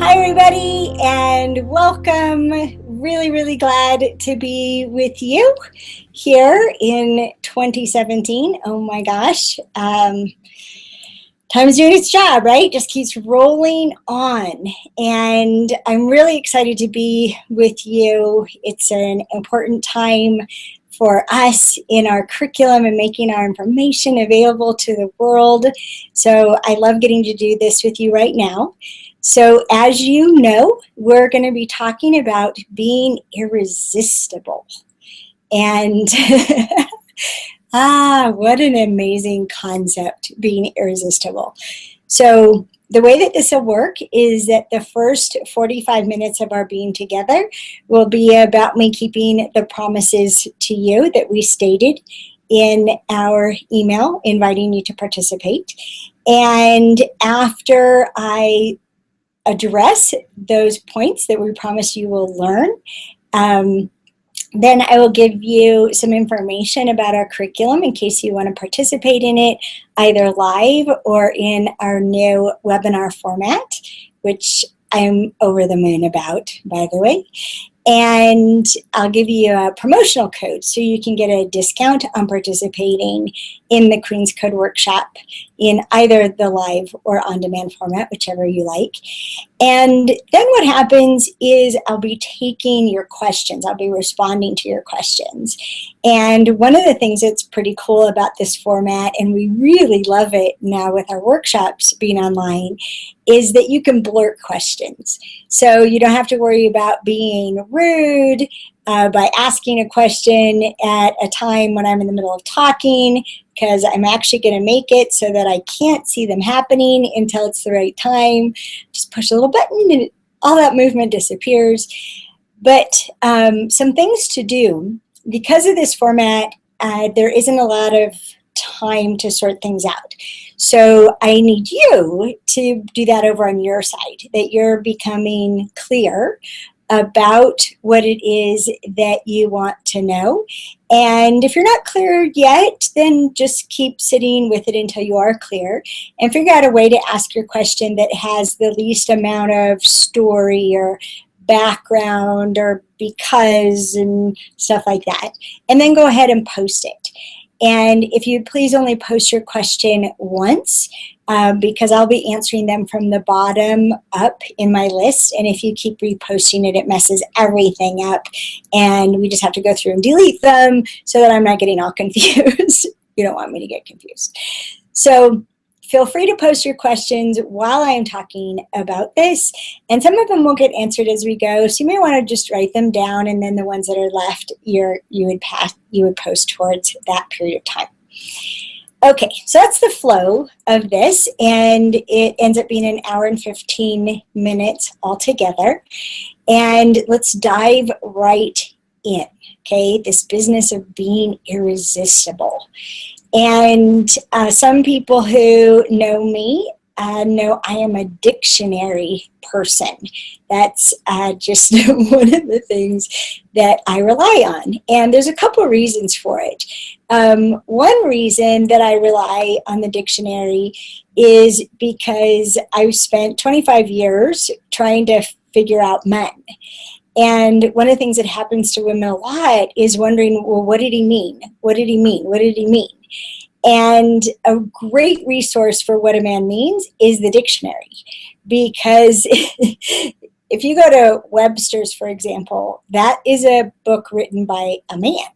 Hi, everybody, and welcome. Really glad to be with you here in 2017. Oh my gosh. Time's doing its job, right? Just keeps rolling on. And I'm really excited to be with you. It's an important time for us in our curriculum and making our information available to the world. So I love getting to do this with you right now. So as you know, we're going to be talking about being irresistible. And what an amazing concept, being irresistible. So the way that this will work is that the first 45 minutes of our being together will be about me keeping the promises to you that we stated in our email inviting you to participate. And after I address those points that we promise you will learn, then I will give you some information about our curriculum in case you want to participate in it, either live or in our new webinar format, which I'm over the moon about, by the way. And I'll give you a promotional code so you can get a discount on participating in the Queen's Code Workshop in either the live or on-demand format, whichever you like. And then what happens is I'll be taking your questions. I'll be responding to your questions. And one of the things that's pretty cool about this format, and we really love it now with our workshops being online, is that you can blurt questions. So you don't have to worry about being rude by asking a question at a time when I'm in the middle of talking, because I'm actually going to make it so that I can't see them happening until it's the right time. Just push a little button and all that movement disappears. But some things to do. Because of this format, there isn't a lot of time to sort things out. So I need you to do that over on your side, that you're becoming clear about what it is that you want to know. And if you're not clear yet, then just keep sitting with it until you are clear and figure out a way to ask your question that has the least amount of story or background or because and stuff like that. And then go ahead and post it. And if you please only post your question once, because I'll be answering them from the bottom up in my list. And if you keep reposting it, it messes everything up. And we just have to go through and delete them so that I'm not getting all confused. You don't want me to get confused. So feel free to post your questions while I am talking about this. And some of them will get answered as we go. So you may want to just write them down, and then the ones that are left, you would post towards that period of time. Okay, so that's the flow of this, and it ends up being an hour and 15 minutes altogether. And let's dive right in, okay? This business of being irresistible. And some people who know me know I am a dictionary person. That's just one of the things that I rely on. And there's a couple of reasons for it. One reason that I rely on the dictionary is because I've spent 25 years trying to figure out men. And one of the things that happens to women a lot is wondering, well, what did he mean? What did he mean? What did he mean? And a great resource for what a man means is the dictionary. Because if you go to Webster's, for example, that is a book written by a man.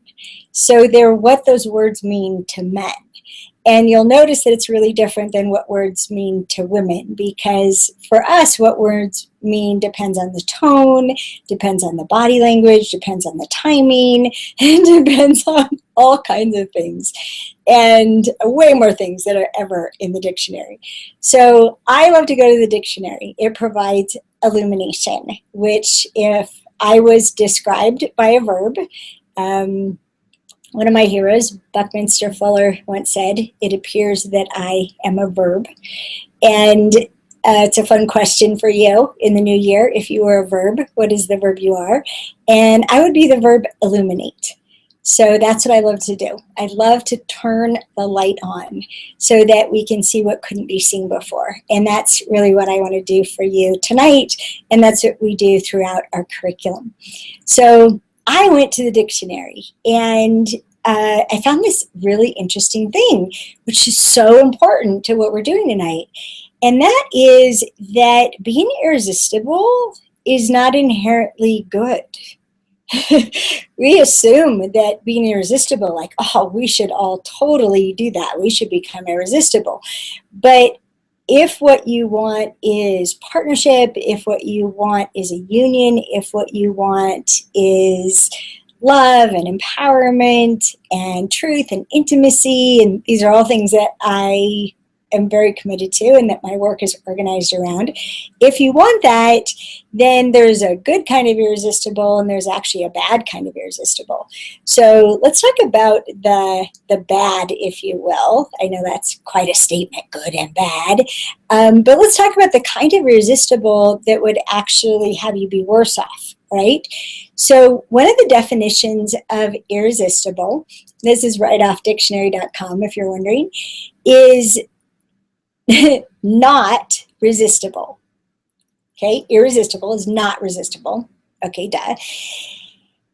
So they're what those words mean to men. And you'll notice that it's really different than what words mean to women, because for us, what words mean depends on the tone, depends on the body language, depends on the timing, and depends on all kinds of things, and way more things that are ever in the dictionary. So I love to go to the dictionary. It provides illumination, which if I was described by a verb, one of my heroes, Buckminster Fuller, once said, "It appears that I am a verb." And it's a fun question for you in the new year. If you were a verb, what is the verb you are? And I would be the verb illuminate. So that's what I love to do. I love to turn the light on so that we can see what couldn't be seen before. And that's really what I want to do for you tonight. And that's what we do throughout our curriculum. So I went to the dictionary and I found this really interesting thing, which is so important to what we're doing tonight. And that is that being irresistible is not inherently good. We assume that being irresistible, like, oh, we should all totally do that. We should become irresistible. But if what you want is partnership, if what you want is a union, if what you want is love and empowerment and truth and intimacy, and these are all things that I am very committed to and that my work is organized around. If you want that, then there's a good kind of irresistible and there's actually a bad kind of irresistible. So let's talk about the bad, if you will. I know that's quite a statement, good and bad. But let's talk about the kind of irresistible that would actually have you be worse off, right? So one of the definitions of irresistible, this is right off dictionary.com if you're wondering, is not resistible. Okay, irresistible is not resistible. Okay, duh.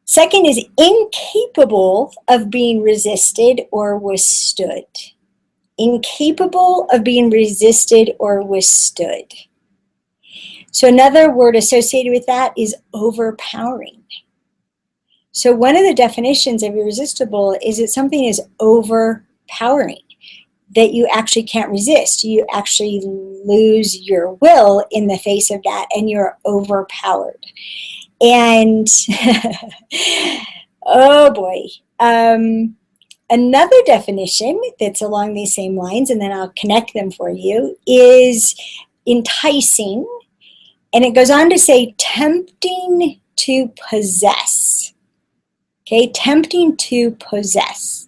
Second is incapable of being resisted or withstood. Incapable of being resisted or withstood. So another word associated with that is overpowering. So one of the definitions of irresistible is that something is overpowering, that you actually can't resist. You actually lose your will in the face of that, and you're overpowered. And oh boy. Another definition that's along these same lines, and then I'll connect them for you, is enticing. And it goes on to say tempting to possess. Okay, tempting to possess.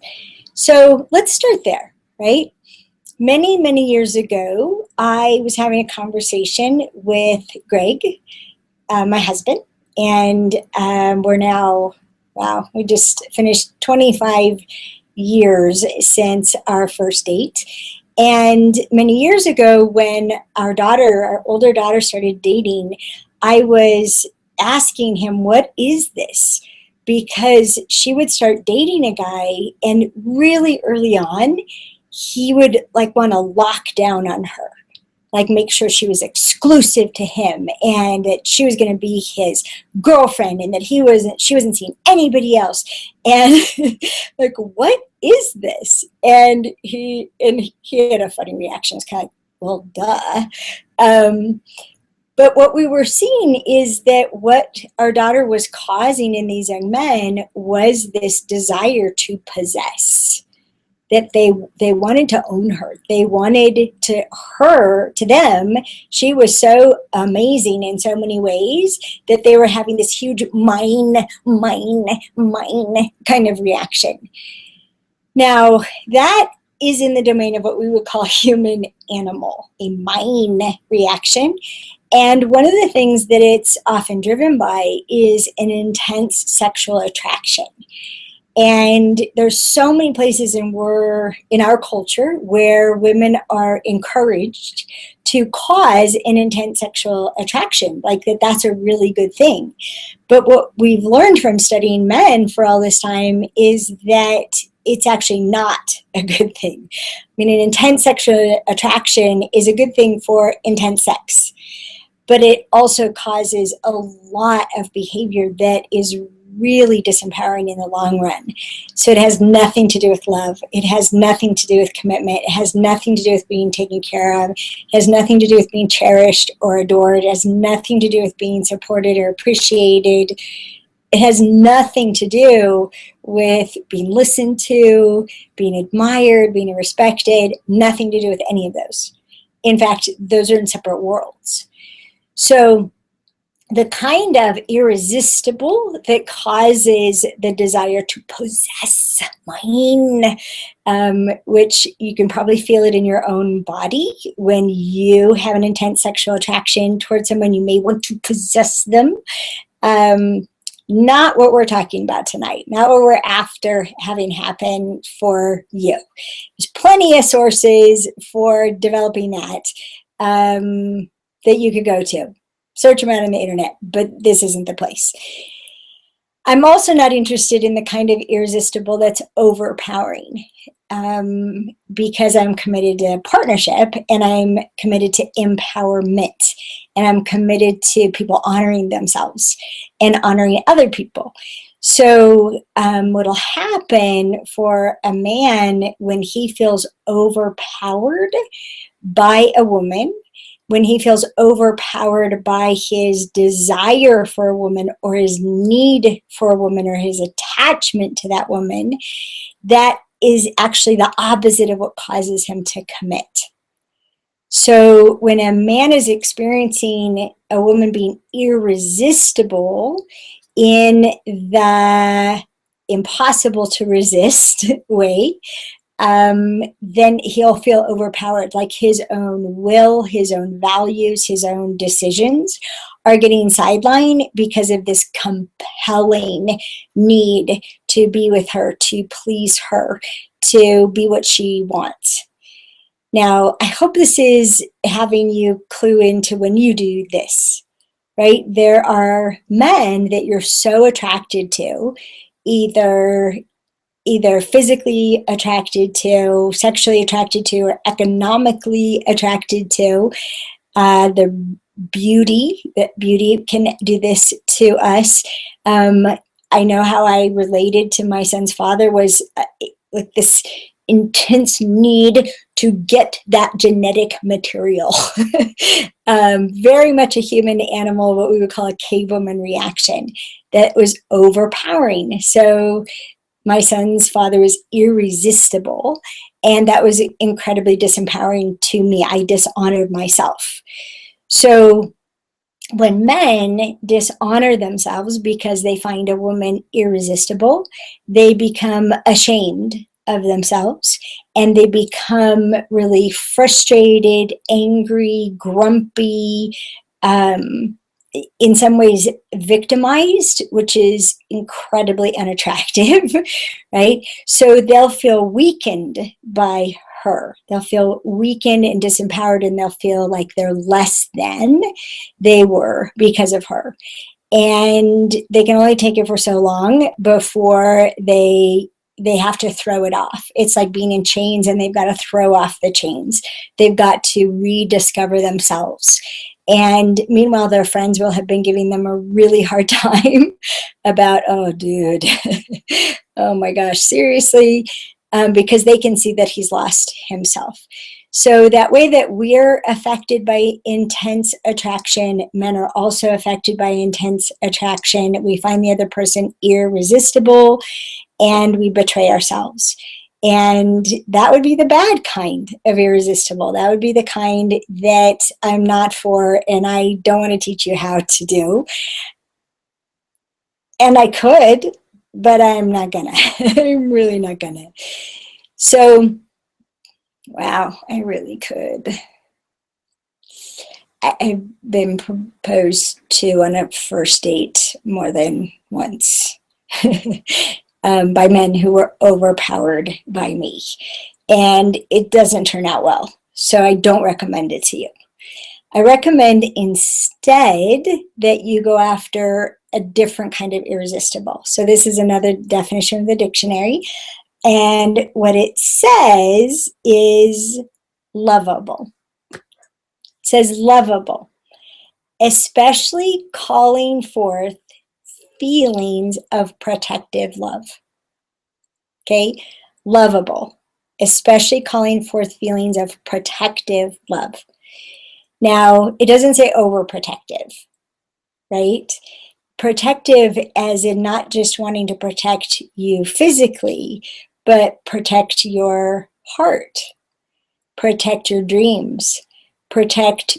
So let's start there, right? Many, many years ago, I was having a conversation with Greg, my husband, and we're now, wow, we just finished 25 years since our first date. And many years ago, when our older daughter started dating, I was asking him, what is this? Because she would start dating a guy, and really early on, he would like want to lock down on her, like make sure she was exclusive to him and that she was going to be his girlfriend and that she wasn't seeing anybody else. And like, what is this? And he had a funny reaction. It's kind of, well, duh. But what we were seeing is that what our daughter was causing in these young men was this desire to possess. That they wanted to own her. They wanted to them, she was so amazing in so many ways that they were having this huge mine kind of reaction. Now, that is in the domain of what we would call human animal, a mine reaction. And one of the things that it's often driven by is an intense sexual attraction. And there's so many places in our culture where women are encouraged to cause an intense sexual attraction, like that's a really good thing. But what we've learned from studying men for all this time is that it's actually not a good thing. I mean, an intense sexual attraction is a good thing for intense sex, but it also causes a lot of behavior that is really disempowering in the long run. So it has nothing to do with love. It has nothing to do with commitment. It has nothing to do with being taken care of. It has nothing to do with being cherished or adored. It has nothing to do with being supported or appreciated. It has nothing to do with being listened to, being admired, being respected. Nothing to do with any of those. In fact, those are in separate worlds. So the kind of irresistible that causes the desire to possess mine, which you can probably feel it in your own body when you have an intense sexual attraction towards someone, you may want to possess them. Not what we're talking about tonight, not what we're after having happen for you. There's plenty of sources for developing that that you could go to. Search them out on the internet, but this isn't the place. I'm also not interested in the kind of irresistible that's overpowering, because I'm committed to partnership, and I'm committed to empowerment, and I'm committed to people honoring themselves and honoring other people. So what'll happen for a man when he feels overpowered by a woman, when he feels overpowered by his desire for a woman, or his need for a woman, or his attachment to that woman, that is actually the opposite of what causes him to commit. So when a man is experiencing a woman being irresistible in the impossible to resist way, then he'll feel overpowered, like his own will, his own values, his own decisions are getting sidelined because of this compelling need to be with her, to please her, to be what she wants. Now, I hope this is having you clue into when you do this, right? There are men that you're so attracted to, either physically attracted to, sexually attracted to, or economically attracted to. The beauty can do this to us. I know how I related to my son's father was like this intense need to get that genetic material. Very much a human animal, what we would call a cavewoman reaction that was overpowering. So my son's father was irresistible, and that was incredibly disempowering to me. I dishonored myself. So when men dishonor themselves because they find a woman irresistible, they become ashamed of themselves, and they become really frustrated, angry, grumpy, in some ways victimized, which is incredibly unattractive, right? So they'll feel weakened by her. They'll feel weakened and disempowered, and they'll feel like they're less than they were because of her. And they can only take it for so long before they have to throw it off. It's like being in chains, and they've got to throw off the chains. They've got to rediscover themselves. And meanwhile, their friends will have been giving them a really hard time about, oh, dude, oh my gosh, seriously, because they can see that he's lost himself. So that way that we're affected by intense attraction, men are also affected by intense attraction. We find the other person irresistible, and we betray ourselves. And that would be the bad kind of irresistible. That would be the kind that I'm not for, and I don't want to teach you how to do. And I could, but I'm not gonna. I'm really not gonna. So, wow, I really could. I've been proposed to on a first date more than once. By men who were overpowered by me. And it doesn't turn out well. So I don't recommend it to you. I recommend instead that you go after a different kind of irresistible. So this is another definition of the dictionary. And what it says is lovable. It says lovable, especially calling forth feelings of protective love. Okay, lovable, especially calling forth feelings of protective love. Now, it doesn't say overprotective, right? Protective as in not just wanting to protect you physically, but protect your heart, protect your dreams, protect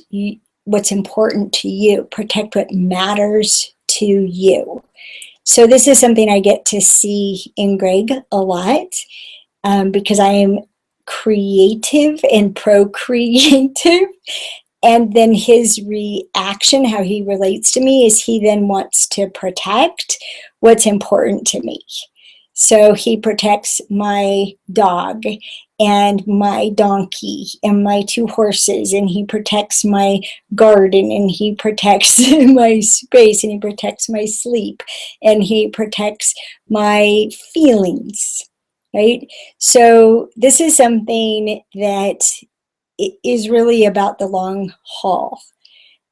what's important to you, protect what matters to you. So this is something I get to see in Greg a lot, because I am creative and procreative, And then his reaction, how he relates to me, is he then wants to protect what's important to me. So he protects my dog and my donkey and my 2 horses, and he protects my garden, and he protects my space, and he protects my sleep, and he protects my feelings, right? So this is something that is really about the long haul.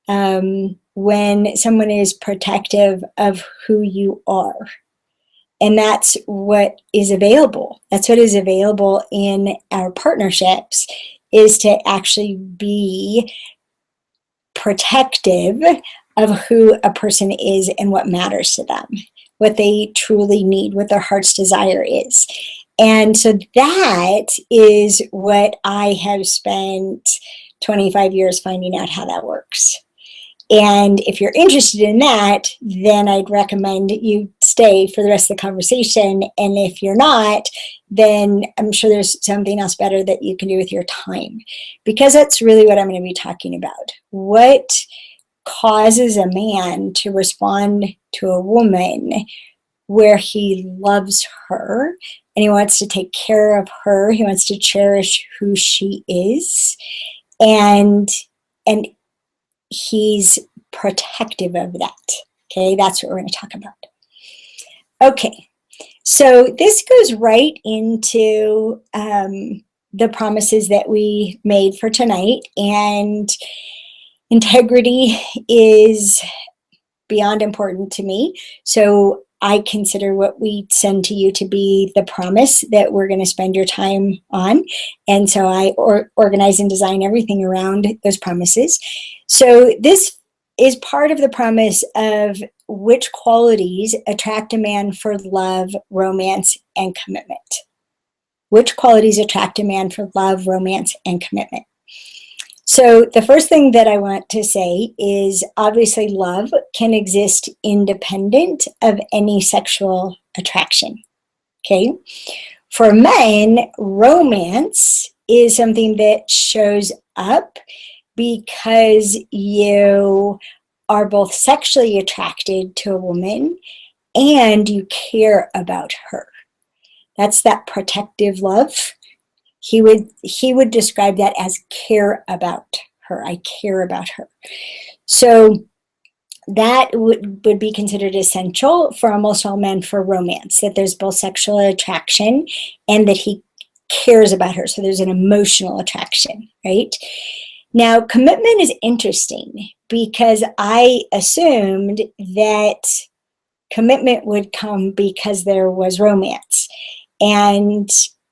When someone is protective of who you are. And that's what is available. That's what is available in our partnerships, is to actually be protective of who a person is and what matters to them, what they truly need, what their heart's desire is. And so that is what I have spent 25 years finding out how that works. And if you're interested in that, then I'd recommend you stay for the rest of the conversation. And if you're not, then I'm sure there's something else better that you can do with your time, because that's really what I'm going to be talking about. What causes a man to respond to a woman where he loves her and he wants to take care of her, he wants to cherish who she is, and he's protective of that. Okay, that's what we're going to talk about. Okay, so this goes right into the promises that we made for tonight, and integrity is beyond important to me. So I consider what we send to you to be the promise that we're going to spend your time on. And so I organize and design everything around those promises. So this is part of the promise of which qualities attract a man for love, romance, and commitment. Which qualities attract a man for love, romance, and commitment. So the first thing that I want to say is, obviously love can exist independent of any sexual attraction. Okay? For men, romance is something that shows up because you are both sexually attracted to a woman and you care about her. That's that protective love. He would describe that as care about her. I care about her. So that would be considered essential for almost all men for romance, that there's both sexual attraction and that he cares about her. So there's an emotional attraction, right? Now, commitment is interesting because I assumed that commitment would come because there was romance. And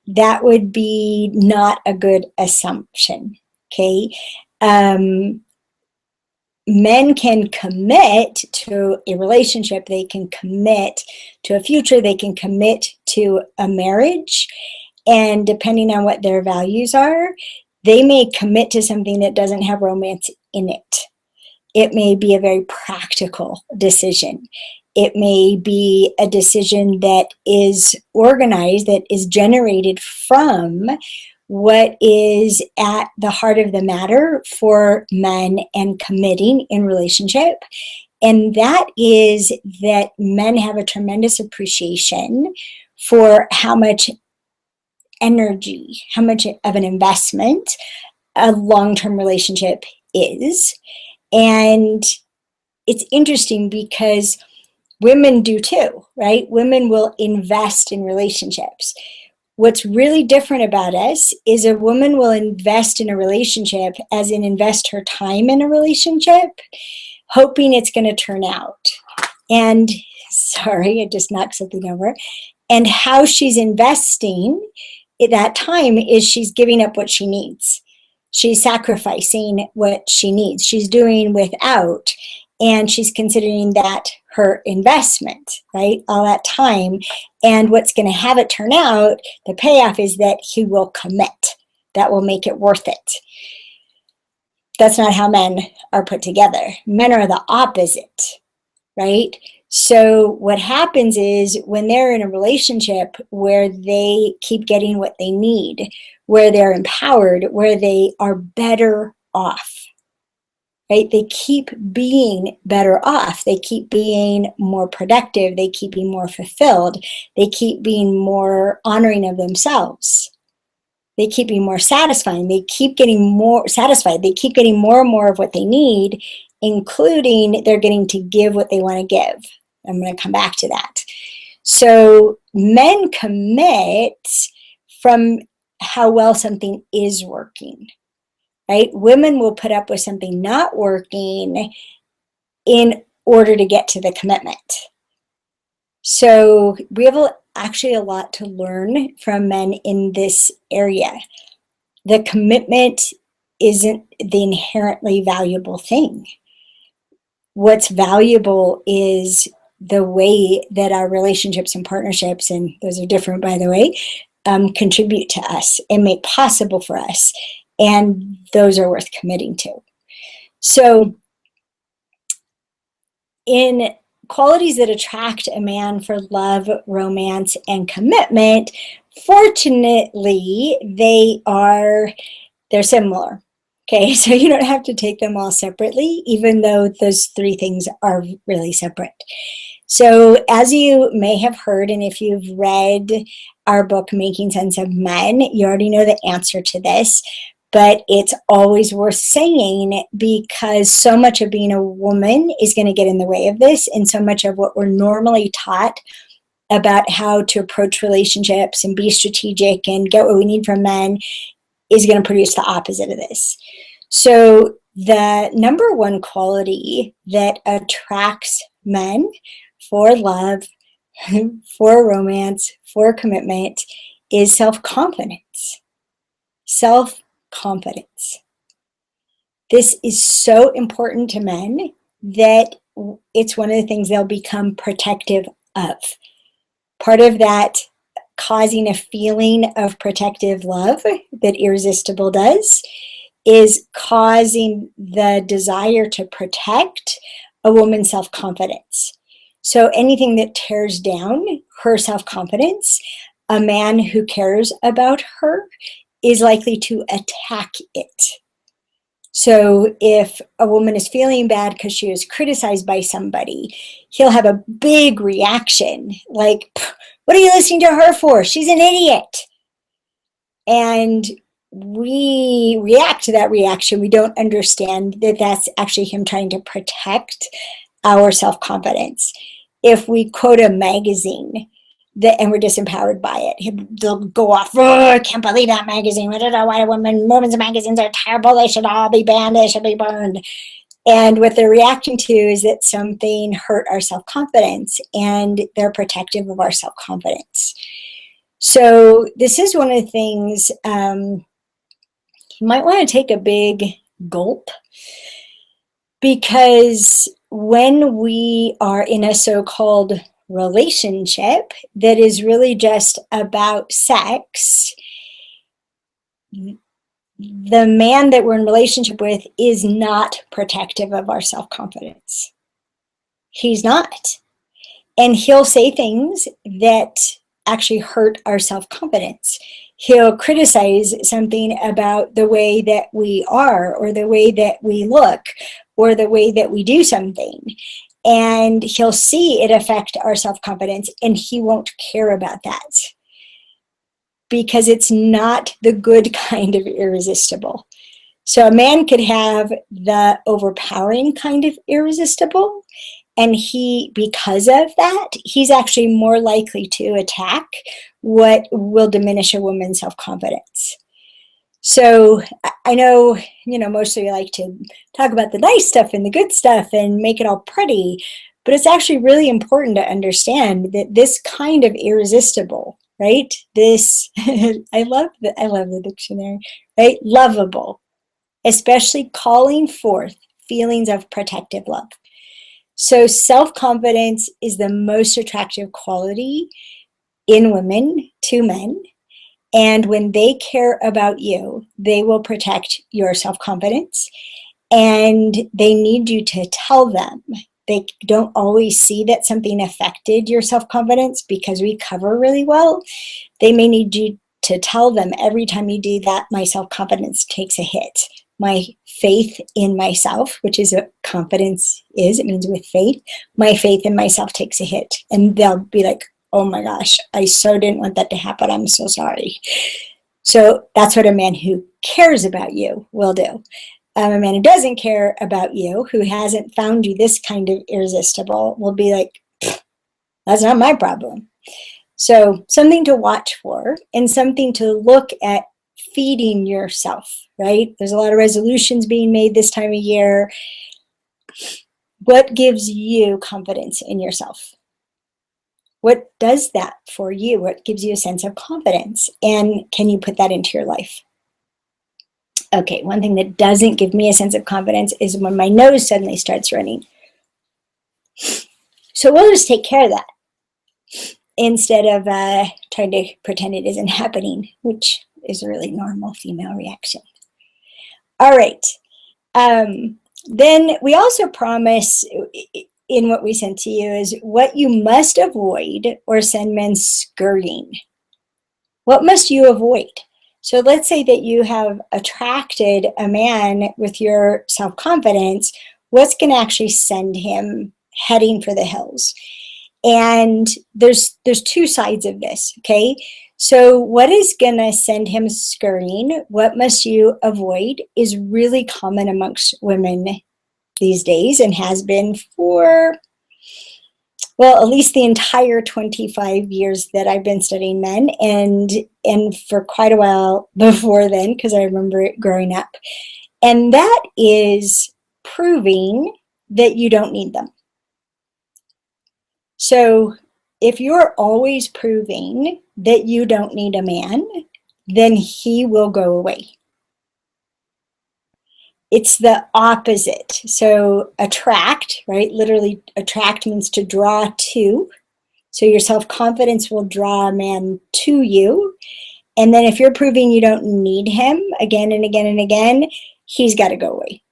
that would be not a good assumption, okay? Men can commit to a relationship, they can commit to a future, they can commit to a marriage, and depending on what their values are, they may commit to something that doesn't have romance in it. It may be a very practical decision. It may be a decision that is organized, that is generated from what is at the heart of the matter for men and committing in relationship. And that is that men have a tremendous appreciation for how much energy, how much of an investment a long-term relationship is. And it's interesting because women do too, right? Women will invest in relationships. What's really different about us is a woman will invest in a relationship, as in invest her time in a relationship, hoping it's going to turn out. And sorry, I just knocked something over. And how she's investing that time is she's giving up what she needs. She's sacrificing what she needs. She's doing without. And she's considering that her investment, right? All that time. And what's going to have it turn out, the payoff is that he will commit. That will make it worth it. That's not how men are put together. Men are the opposite, right? So what happens is when they're in a relationship where they keep getting what they need, where they're empowered, where they are better off, right? They keep being better off. They keep being more productive. They keep being more fulfilled. They keep being more honoring of themselves. They keep being more satisfying. They keep getting more satisfied. They keep getting more and more of what they need, including they're getting to give what they want to give. I'm going to come back to that. So men commit from how well something is working, right? Women will put up with something not working in order to get to the commitment. So we have actually a lot to learn from men in this area. The commitment isn't the inherently valuable thing. What's valuable is the way that our relationships and partnerships, and those are different, by the way, contribute to us and make possible for us. And those are worth committing to. So in qualities that attract a man for love, romance, and commitment, fortunately, they're similar. Okay, so you don't have to take them all separately, even though those three things are really separate. So as you may have heard, and if you've read our book, Making Sense of Men, you already know the answer to this, but it's always worth saying because so much of being a woman is going to get in the way of this, and so much of what we're normally taught about how to approach relationships and be strategic and get what we need from men is going to produce the opposite of this. So the number one quality that attracts men for love, for romance, for commitment is self-confidence. Self-confidence. This is so important to men that it's one of the things they'll become protective of. Part of that causing a feeling of protective love that Irresistible does is causing the desire to protect a woman's self-confidence. So anything that tears down her self-confidence, a man who cares about her is likely to attack it. So if a woman is feeling bad because she was criticized by somebody, he'll have a big reaction like, what are you listening to her for? She's an idiot. And we react to that reaction. We don't understand that that's actually him trying to protect our self-confidence. If we quote a magazine and we're disempowered by it, they'll go off, oh, I can't believe that magazine. I don't know why women's magazines are terrible. They should all be banned. They should be burned. And what they're reacting to is that something hurt our self-confidence, and they're protective of our self-confidence. So this is one of the things you might want to take a big gulp, because when we are in a so-called relationship that is really just about sex, the man that we're in relationship with is not protective of our self-confidence. He's not. And he'll say things that actually hurt our self-confidence. He'll criticize something about the way that we are, or the way that we look, or the way that we do something. And he'll see it affect our self-confidence, and he won't care about that, because it's not the good kind of irresistible. So a man could have the overpowering kind of irresistible, and because of that, he's actually more likely to attack what will diminish a woman's self-confidence. So I know, most of you like to talk about the nice stuff and the good stuff and make it all pretty, but it's actually really important to understand that this kind of irresistible, right? This, I love the dictionary, right? Lovable, especially calling forth feelings of protective love. So self-confidence is the most attractive quality in women to men. And when they care about you, they will protect your self-confidence, and they need you to tell them. They don't always see that something affected your self-confidence because we cover really well. They may need you to tell them, every time you do that, my self-confidence takes a hit. my faith in myself, which is what confidence is. It means with faith. My faith in myself takes a hit. And they'll be like, oh my gosh, I so didn't want that to happen. I'm so sorry. So that's what a man who cares about you will do. A man who doesn't care about you, who hasn't found you this kind of irresistible, will be like, that's not my problem. So something to watch for and something to look at feeding yourself, right? There's a lot of resolutions being made this time of year. What gives you confidence in yourself? What does that for you? What gives you a sense of confidence? And can you put that into your life? Okay, one thing that doesn't give me a sense of confidence is when my nose suddenly starts running. So we'll just take care of that instead of trying to pretend it isn't happening, which is a really normal female reaction. All right. Then we also promise in what we sent to you is what you must avoid or send men scurrying. What must you avoid? So let's say that you have attracted a man with your self-confidence. What's going to actually send him heading for the hills? And there's two sides of this, okay? So what is going to send him scurrying, what must you avoid, is really common amongst women these days and has been for, well, at least the entire 25 years that I've been studying men and for quite a while before then, because I remember it growing up. And that is proving that you don't need them. So if you're always proving that you don't need a man, then he will go away. It's the opposite. So attract, right? Literally attract means to draw to. So your self-confidence will draw a man to you. And then if you're proving you don't need him again and again and again, he's got to go away.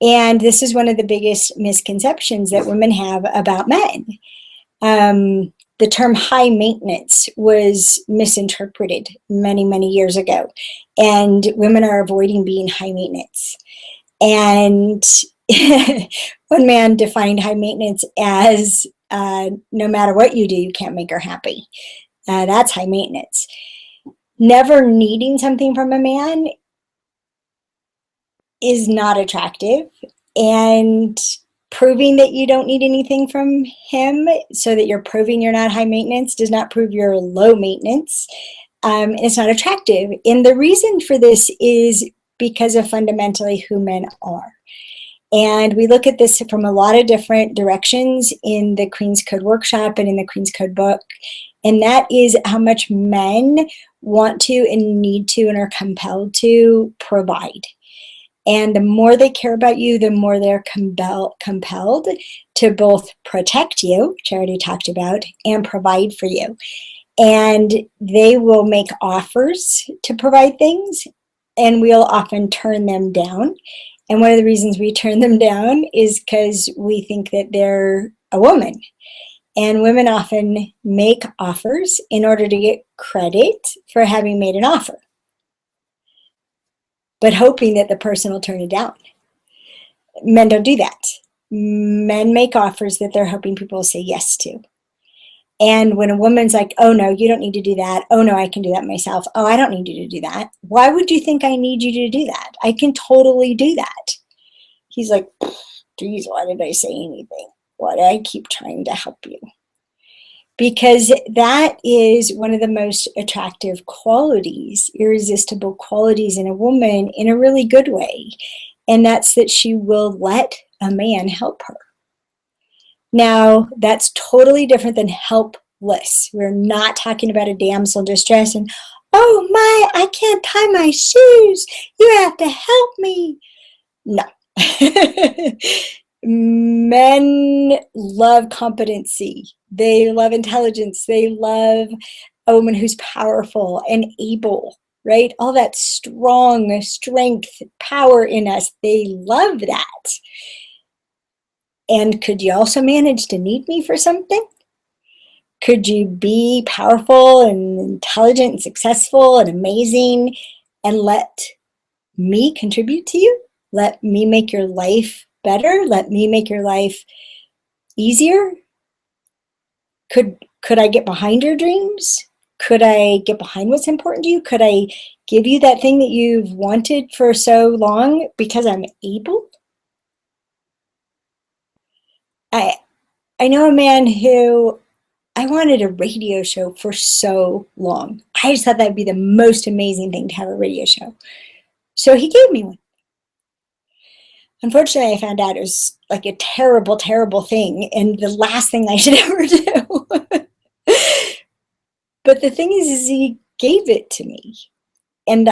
And this is one of the biggest misconceptions that women have about men. The term high maintenance was misinterpreted many, many years ago. And women are avoiding being high maintenance. And one man defined high maintenance as no matter what you do, you can't make her happy. That's high maintenance. Never needing something from a man is not attractive. And proving that you don't need anything from him so that you're proving you're not high maintenance does not prove you're low maintenance. And it's not attractive. And the reason for this is because of fundamentally who men are. And we look at this from a lot of different directions in the Queen's Code workshop and in the Queen's Code book. And that is how much men want to and need to and are compelled to provide. And the more they care about you, the more they're compelled to both protect you, which I already talked about, and provide for you. And they will make offers to provide things, and we'll often turn them down. And one of the reasons we turn them down is because we think that they're a woman. And women often make offers in order to get credit for having made an offer, but hoping that the person will turn it down. Men don't do that. Men make offers that they're hoping people will say yes to. And when a woman's like, oh no, you don't need to do that. Oh no, I can do that myself. Oh, I don't need you to do that. Why would you think I need you to do that? I can totally do that. He's like, geez, why did I say anything? Why do I keep trying to help you? Because that is one of the most attractive qualities, irresistible qualities in a woman in a really good way. And that's that she will let a man help her. Now, that's totally different than helpless. We're not talking about a damsel in distress and, oh my, I can't tie my shoes. You have to help me. No. Men love competency. They love intelligence. They love a woman who's powerful and able, right? All that strong strength, power in us. They love that. And could you also manage to need me for something? Could you be powerful and intelligent and successful and amazing and let me contribute to you. Let me make your life better. Let me make your life easier. Could I get behind your dreams? Could I get behind what's important to you? Could I give you that thing that you've wanted for so long because I'm able? I know a man who, I wanted a radio show for so long. I just thought that'd be the most amazing thing to have a radio show. So he gave me one. Unfortunately, I found out it was like a terrible, terrible thing and the last thing I should ever do. But the thing is he gave it to me. And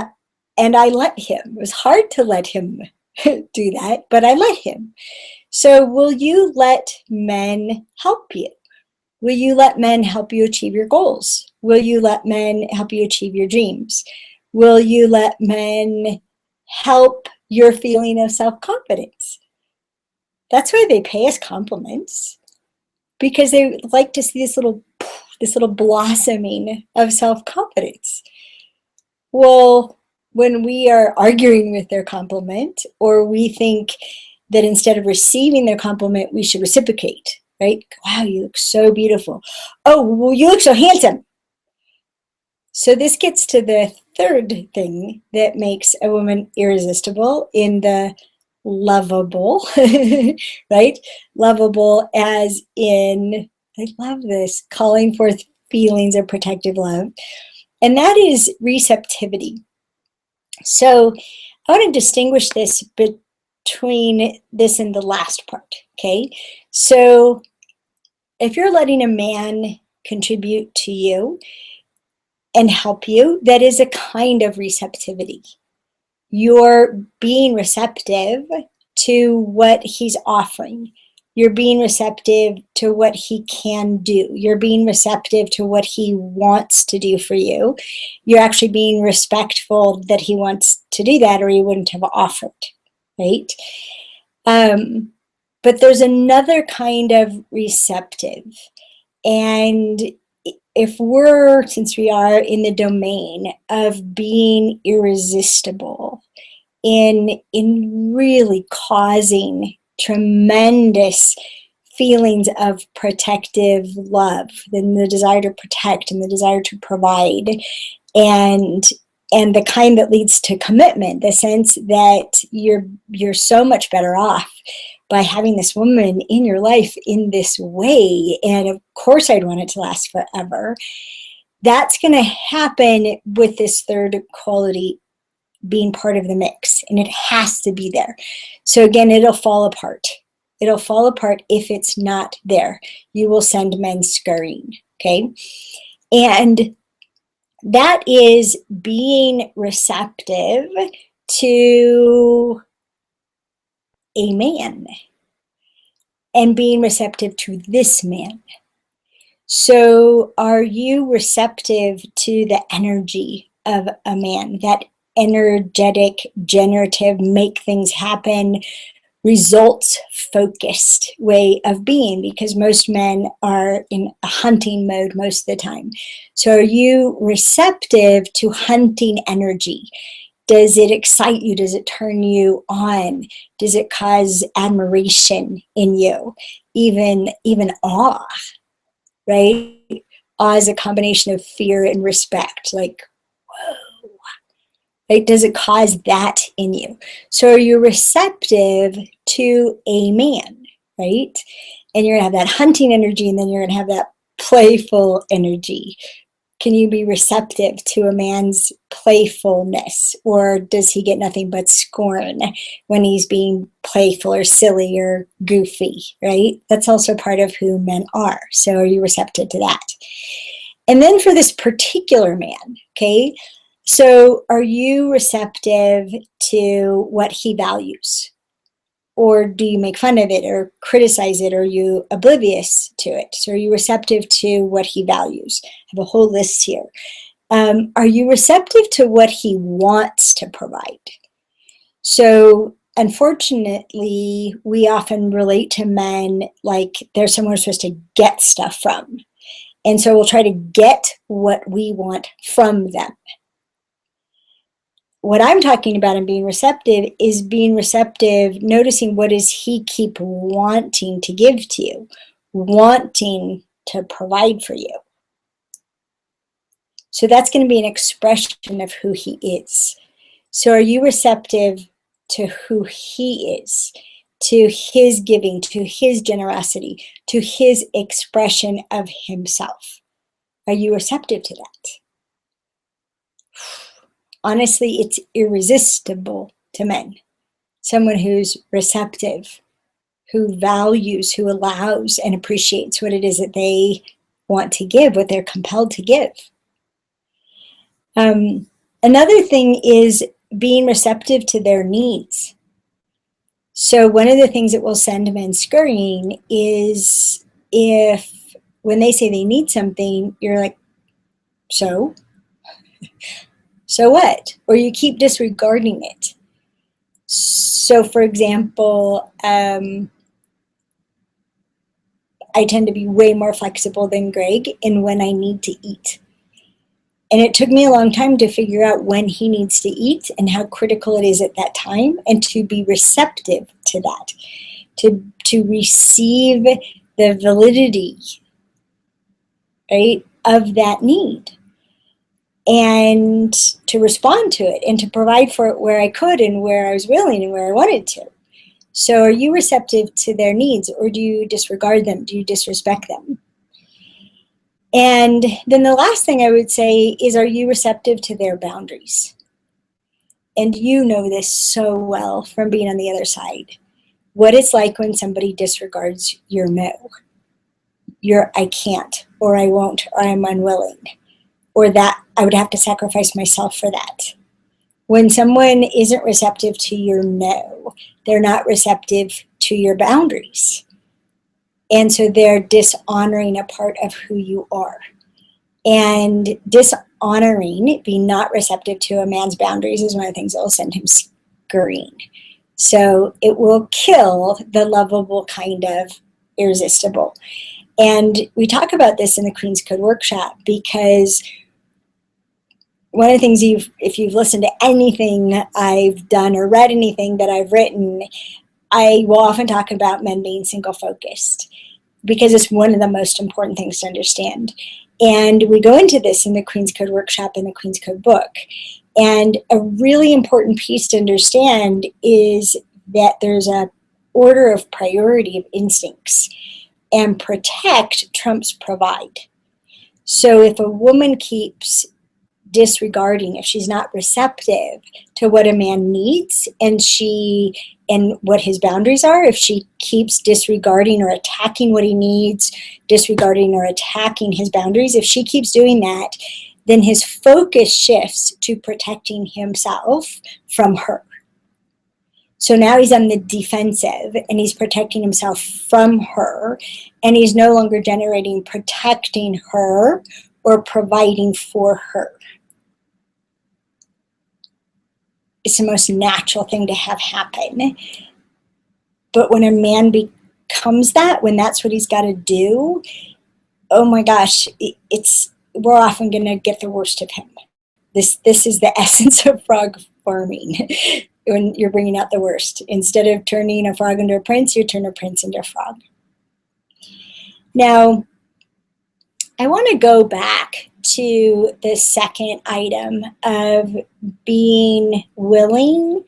I let him. It was hard to let him do that, but I let him. So will you let men help you? Will you let men help you achieve your goals? Will you let men help you achieve your dreams? Will you let men help your feeling of self-confidence? That's why they pay us compliments, because they like to see this little blossoming of self-confidence. Well, when we are arguing with their compliment, or we think that instead of receiving their compliment, we should reciprocate, right? Wow, you look so beautiful. Oh, well, you look so handsome. So this gets to the third thing that makes a woman irresistible in the lovable, right? Lovable as in, I love this, calling forth feelings of protective love. And that is receptivity. So I want to distinguish this between this and the last part, okay? So if you're letting a man contribute to you and help you, that is a kind of receptivity. You're being receptive to what he's offering. You're being receptive to what he can do. You're being receptive to what he wants to do for you. You're actually being respectful that he wants to do that, or he wouldn't have offered, right? But there's another kind of receptive. And if we're, since we are in the domain of being irresistible, in really causing tremendous feelings of protective love, then the desire to protect and the desire to provide, and the kind that leads to commitment, the sense that you're so much better off by having this woman in your life in this way, and of course I'd want it to last forever. That's going to happen with this third quality being part of the mix, and it has to be there. So again, it'll fall apart. It'll fall apart if it's not there. You will send men scurrying, okay? And that is being receptive to a man and being receptive to this man. So are you receptive to the energy of a man, that energetic, generative, make things happen, results focused way of being? Because most men are in a hunting mode most of the time. So are you receptive to hunting energy? Does it excite you? Does it turn you on? Does it cause admiration in you? Even awe, right? Awe is a combination of fear and respect, like, whoa, right? Does it cause that in you? So are you receptive to a man, right? And you're gonna have that hunting energy, and then you're gonna have that playful energy. Can you be receptive to a man's playfulness, or does he get nothing but scorn when he's being playful or silly or goofy, right? That's also part of who men are. So are you receptive to that? And then for this particular man, okay, so are you receptive to what he values? Or do you make fun of it or criticize it, or are you oblivious to it? So are you receptive to what he values? I have a whole list here. Are you receptive to what he wants to provide? So unfortunately, we often relate to men like they're someone we're supposed to get stuff from. And so we'll try to get what we want from them. What I'm talking about in being receptive is being receptive, noticing what does he keep wanting to give to you, wanting to provide for you. So that's going to be an expression of who he is. So are you receptive to who he is, to his giving, to his generosity, to his expression of himself? Are you receptive to that? Honestly, it's irresistible to men. Someone who's receptive, who values, who allows and appreciates what it is that they want to give, what they're compelled to give. Another thing is being receptive to their needs. So one of the things that will send men scurrying is if when they say they need something, you're like, so what? Or you keep disregarding it. So for example, I tend to be way more flexible than Greg in when I need to eat. And it took me a long time to figure out when he needs to eat and how critical it is at that time, and to be receptive to that, to receive the validity, right, of that need, and to respond to it and to provide for it where I could and where I was willing and where I wanted to. So are you receptive to their needs, or do you disregard them? Do you disrespect them? And then the last thing I would say is, are you receptive to their boundaries? And you know this so well from being on the other side. What it's like when somebody disregards your no, your I can't, or I won't, or I'm unwilling, or that I would have to sacrifice myself for that. When someone isn't receptive to your no, they're not receptive to your boundaries. And so they're dishonoring a part of who you are. And dishonoring, being not receptive to a man's boundaries, is one of the things that will send him scurrying. So it will kill the lovable kind of irresistible. And we talk about this in the Queen's Code workshop, because one of the things if you've listened to anything I've done or read anything that I've written, I will often talk about men being single focused, because it's one of the most important things to understand. And we go into this in the Queen's Code workshop and the Queen's Code book. And a really important piece to understand is that there's a order of priority of instincts, and protect trumps provide. So if a woman keeps disregarding, if she's not receptive to what a man needs and what his boundaries are, if she keeps disregarding or attacking what he needs, disregarding or attacking his boundaries, if she keeps doing that, then his focus shifts to protecting himself from her. So now he's on the defensive and he's protecting himself from her, and he's no longer protecting her or providing for her. It's the most natural thing to have happen. But when a man becomes that, when that's what he's got to do, oh my gosh, we're often going to get the worst of him. This is the essence of frog farming. When you're bringing out the worst. Instead of turning a frog into a prince, you turn a prince into a frog. Now, I want to go back to the second item of being willing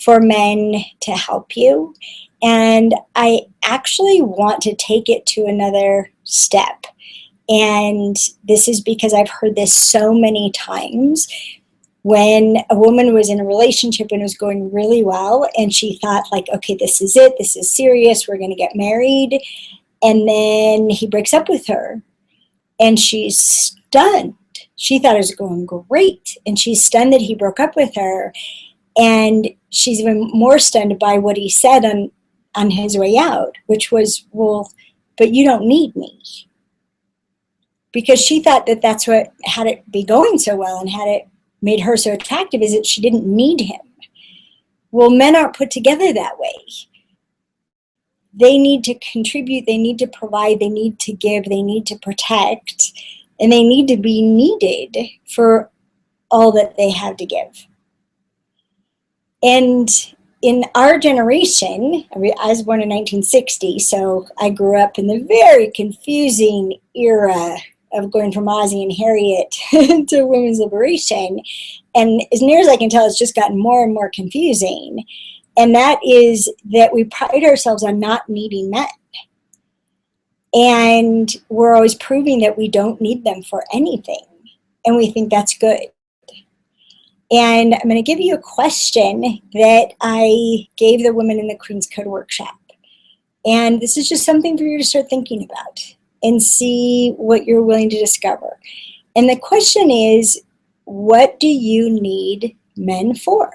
for men to help you. And I actually want to take it to another step. And this is because I've heard this so many times. When a woman was in a relationship and it was going really well, and she thought like, okay, this is it, this is serious, we're going to get married. And then he breaks up with her and she's stunned. She thought it was going great, and she's stunned that he broke up with her. And she's even more stunned by what he said on his way out, which was, well, but you don't need me. Because she thought that that's what had it be going so well and had it made her so attractive, is that she didn't need him. Well, men aren't put together that way. They need to contribute, they need to provide, they need to give, they need to protect, and they need to be needed for all that they have to give. And in our generation, I was born in 1960, so I grew up in the very confusing era of going from Ozzie and Harriet to women's liberation. And as near as I can tell, it's just gotten more and more confusing. And that is that we pride ourselves on not needing men. And we're always proving that we don't need them for anything. And we think that's good. And I'm going to give you a question that I gave the Women in the Queen's Code workshop. And this is just something for you to start thinking about and see what you're willing to discover. And the question is, what do you need men for?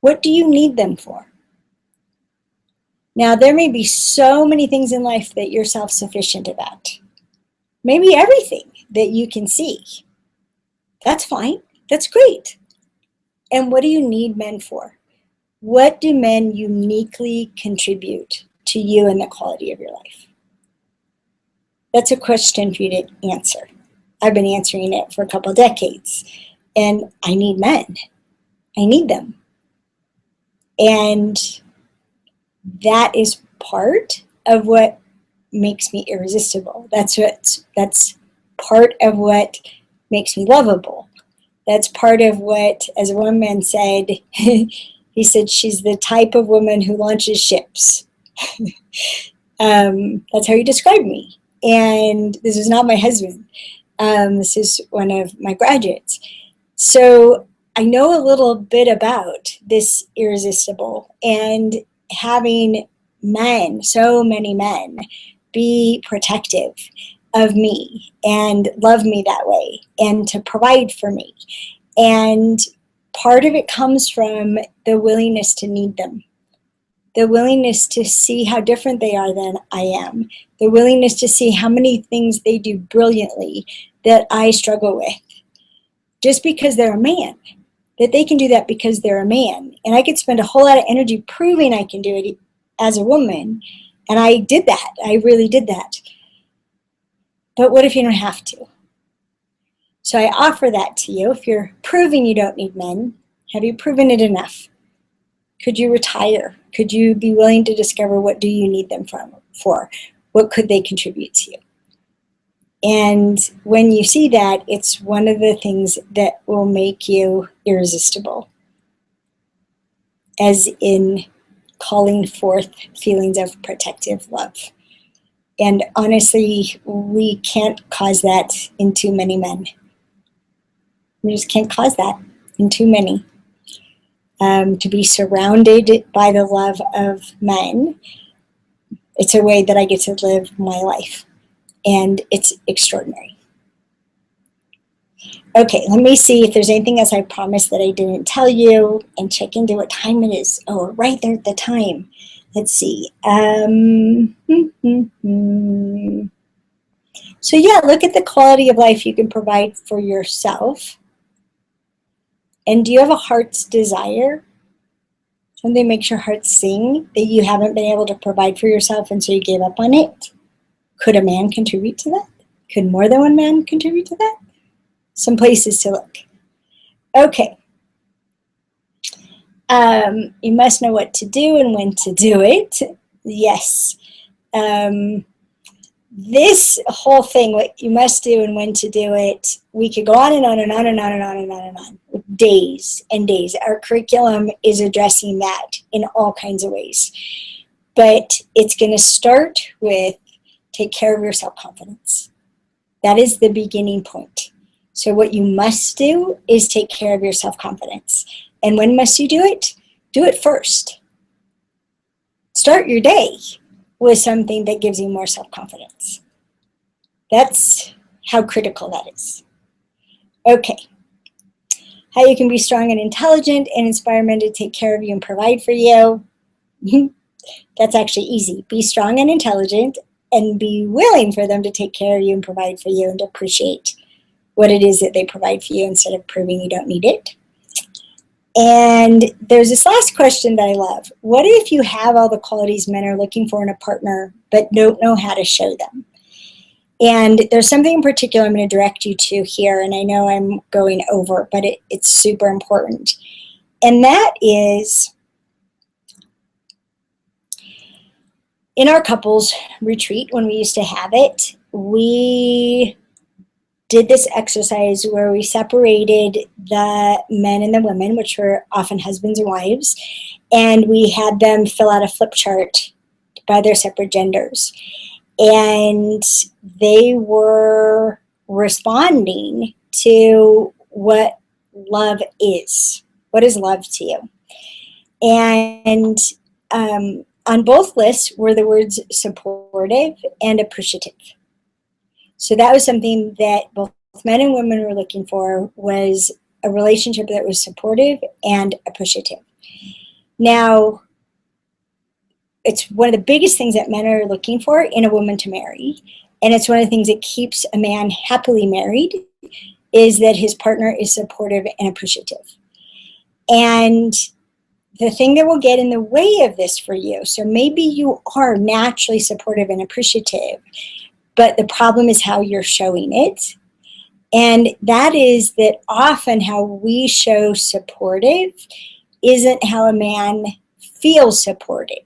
What do you need them for? Now, there may be so many things in life that you're self-sufficient about. Maybe everything that you can see. That's fine. That's great. And what do you need men for? What do men uniquely contribute to you and the quality of your life? That's a question for you to answer. I've been answering it for a couple of decades. And I need men. I need them. And that is part of what makes me irresistible. That's part of what makes me lovable. That's part of what, as one man said, he said, she's the type of woman who launches ships. That's how he described me. And this is not my husband. This is one of my graduates. So I know a little bit about this irresistible, and having men, so many men, be protective of me and love me that way and to provide for me. And part of it comes from the willingness to need them, the willingness to see how different they are than I am, the willingness to see how many things they do brilliantly that I struggle with, just because they're a man, that they can do that because they're a man. And I could spend a whole lot of energy proving I can do it as a woman. And I did that. I really did that. But what if you don't have to? So I offer that to you. If you're proving you don't need men, have you proven it enough? Could you retire? Could you be willing to discover what do you need them for? What could they contribute to you? And when you see that, it's one of the things that will make you irresistible, as in calling forth feelings of protective love. And honestly, we can't cause that in too many men. We just can't cause that in too many. To be surrounded by the love of men, it's a way that I get to live my life. And it's extraordinary. Okay, let me see if there's anything else I promised that I didn't tell you, and check into what time it is. Oh, we're right there at the time. Let's see. So yeah, look at the quality of life you can provide for yourself. And do you have a heart's desire? Something that makes your heart sing that you haven't been able to provide for yourself, and so you gave up on it? Could a man contribute to that? Could more than one man contribute to that? Some places to look. Okay. You must know what to do and when to do it. Yes. This whole thing, what you must do and when to do it, we could go on and on and on and on and on and on and on. Days and days. Our curriculum is addressing that in all kinds of ways. But it's going to start with take care of your self-confidence. That is the beginning point. So what you must do is take care of your self-confidence. And when must you do it? Do it first. Start your day with something that gives you more self-confidence. That's how critical that is. Okay. How you can be strong and intelligent and inspire men to take care of you and provide for you. That's actually easy. Be strong and intelligent and be willing for them to take care of you and provide for you and to appreciate what it is that they provide for you instead of proving you don't need it. And there's this last question that I love. What if you have all the qualities men are looking for in a partner but don't know how to show them? And there's something in particular I'm going to direct you to here, and I know I'm going over, but it's super important. And that is, in our couples retreat, when we used to have it, we did this exercise where we separated the men and the women, which were often husbands and wives, and we had them fill out a flip chart by their separate genders. And they were responding to what love is. What is love to you? And on both lists were the words supportive and appreciative. So that was something that both men and women were looking for, was a relationship that was supportive and appreciative. Now, it's one of the biggest things that men are looking for in a woman to marry. And it's one of the things that keeps a man happily married, is that his partner is supportive and appreciative. And the thing that will get in the way of this for you, so maybe you are naturally supportive and appreciative, but the problem is how you're showing it. And that is that often how we show supportive isn't how a man feels supported.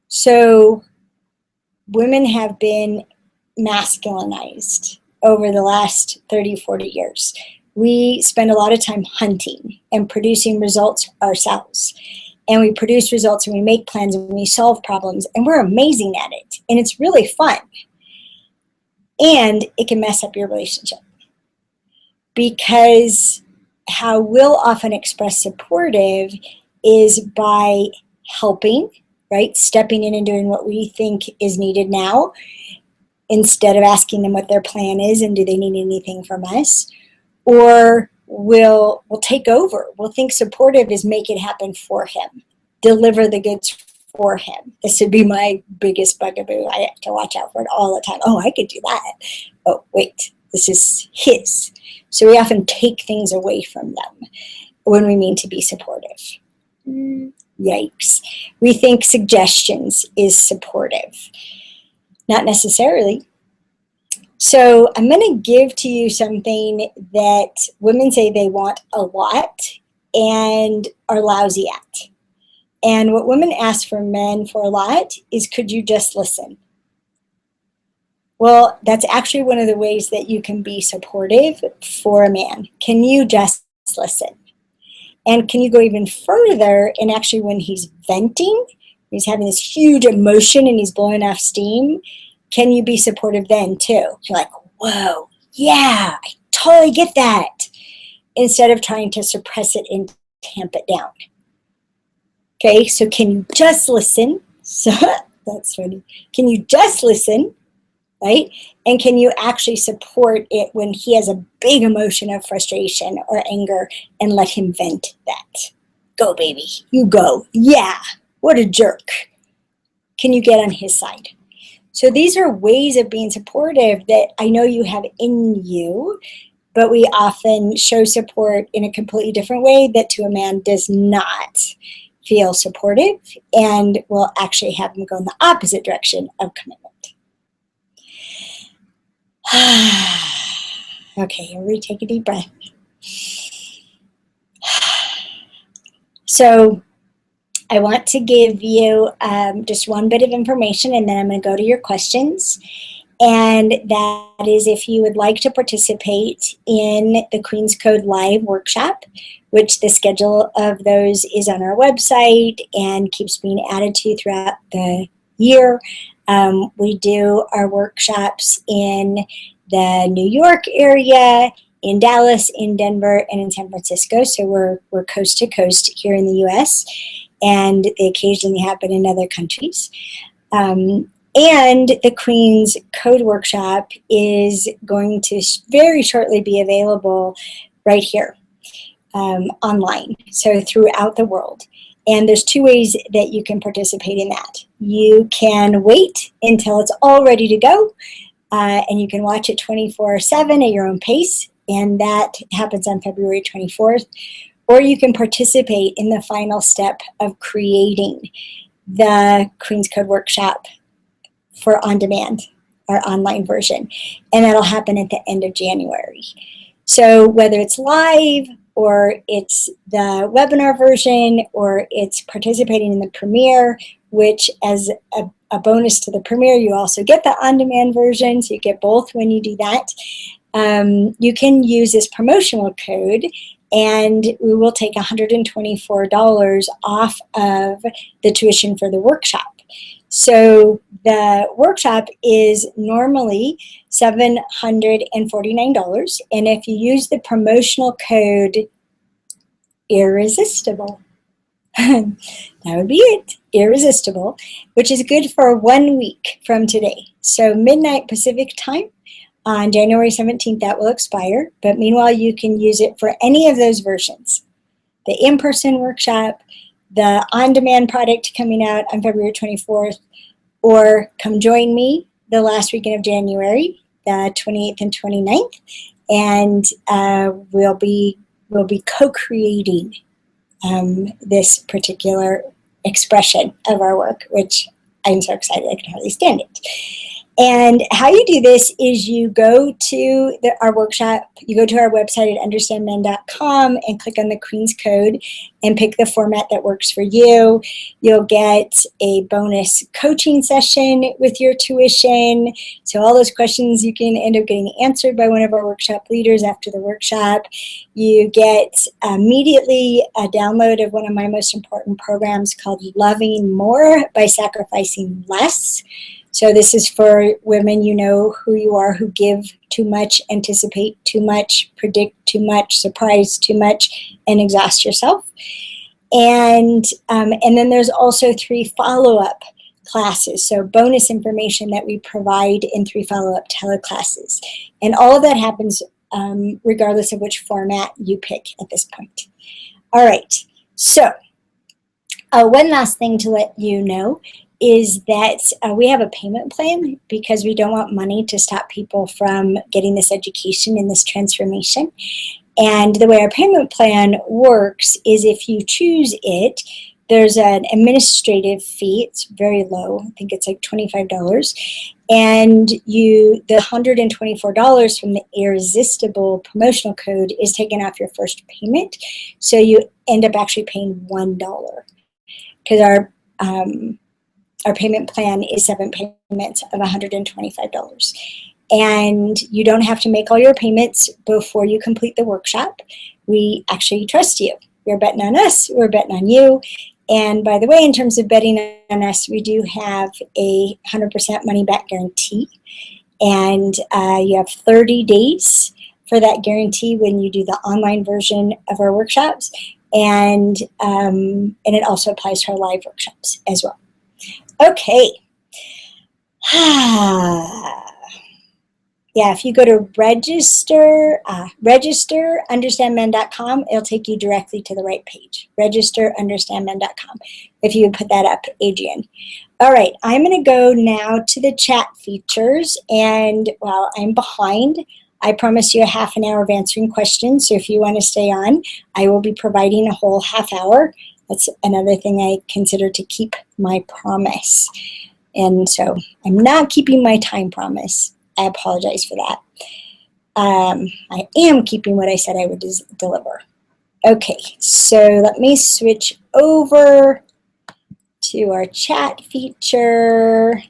So women have been masculinized over the last 30, 40 years. We spend a lot of time hunting and producing results ourselves. And we produce results and we make plans and we solve problems, and we're amazing at it. And it's really fun. And it can mess up your relationship, because how we'll often express supportive is by helping, right? Stepping in and doing what we think is needed now, instead of asking them what their plan is and do they need anything from us. Or we'll take over. We'll think supportive is make it happen for him, deliver the goods for him. This would be my biggest bugaboo. I have to watch out for it all the time. Oh, I could do that. Oh, wait, this is his. So we often take things away from them when we mean to be supportive. Yikes. We think suggestions is supportive. Not necessarily. So I'm going to give to you something that women say they want a lot and are lousy at. And what women ask for men for a lot is, could you just listen? Well, that's actually one of the ways that you can be supportive for a man. Can you just listen? And can you go even further, and actually when he's venting, he's having this huge emotion and he's blowing off steam, can you be supportive then too? You're like, whoa, yeah, I totally get that. Instead of trying to suppress it and tamp it down. Okay, so can you just listen? So that's funny. Can you just listen, right? And can you actually support it when he has a big emotion of frustration or anger, and let him vent that? Go, baby, you go. Yeah, what a jerk. Can you get on his side? So these are ways of being supportive that I know you have in you, but we often show support in a completely different way that to a man does not feel supportive, and will actually have him go in the opposite direction of commitment. Okay, everybody take a deep breath. So I want to give you just one bit of information, and then I'm going to go to your questions. And that is, if you would like to participate in the Queen's Code Live workshop, which the schedule of those is on our website and keeps being added to throughout the year. We do our workshops in the New York area, in Dallas, in Denver, and in San Francisco. So we're coast to coast here in the U.S., and they occasionally happen in other countries. And the Queen's Code Workshop is going to very shortly be available right here online, so throughout the world. And there's two ways that you can participate in that. You can wait until it's all ready to go, and you can watch it 24/7 at your own pace, and that happens on February 24th. Or you can participate in the final step of creating the Queen's Code Workshop for on demand, our online version. And that'll happen at the end of January. So whether it's live or it's the webinar version, or it's participating in the premiere, which as a bonus to the premiere, you also get the on-demand version, so you get both when you do that. You can use this promotional code, and we will take $124 off of the tuition for the workshop. So the workshop is normally $749, and if you use the promotional code Irresistible, that would be it, Irresistible, which is good for 1 week from today. So midnight Pacific time on January 17th, that will expire. But meanwhile, you can use it for any of those versions. The in-person workshop, the on-demand product coming out on February 24th, or come join me the last weekend of January, the 28th and 29th, and we'll be co-creating this particular expression of our work, which I'm so excited I can hardly stand it. And how you do this is you go to our workshop, you go to our website at understandmen.com and click on the Queen's Code and pick the format that works for you. You'll get a bonus coaching session with your tuition. So all those questions you can end up getting answered by one of our workshop leaders after the workshop. You get immediately a download of one of my most important programs called Loving More by Sacrificing Less. So this is for women, you know who you are, who give too much, anticipate too much, predict too much, surprise too much, and exhaust yourself. And then there's also 3 follow-up classes, so bonus information that we provide in 3 follow-up teleclasses. And all of that happens regardless of which format you pick at this point. All right, so one last thing to let you know is that we have a payment plan because we don't want money to stop people from getting this education and this transformation. And the way our payment plan works is if you choose it, there's an administrative fee. It's very low. I think it's like $25. And the $124 from the Irresistible promotional code is taken off your first payment. So you end up actually paying $1 because our payment plan is 7 payments of $125. And you don't have to make all your payments before you complete the workshop. We actually trust you. You're betting on us, we're betting on you. And by the way, in terms of betting on us, we do have a 100% money back guarantee. And you have 30 days for that guarantee when you do the online version of our workshops. And it also applies to our live workshops as well. Okay. Yeah, if you go to register understandmen.com, it'll take you directly to the right page. Register understandmen.com. If you would put that up, Adrian. All right, I'm going to go now to the chat features, and while I'm behind, I promised you a half an hour of answering questions, so if you want to stay on, I will be providing a whole half hour. That's another thing I consider to keep my promise. And so I'm not keeping my time promise. I apologize for that. I am keeping what I said I would deliver. Okay, so let me switch over to our chat feature.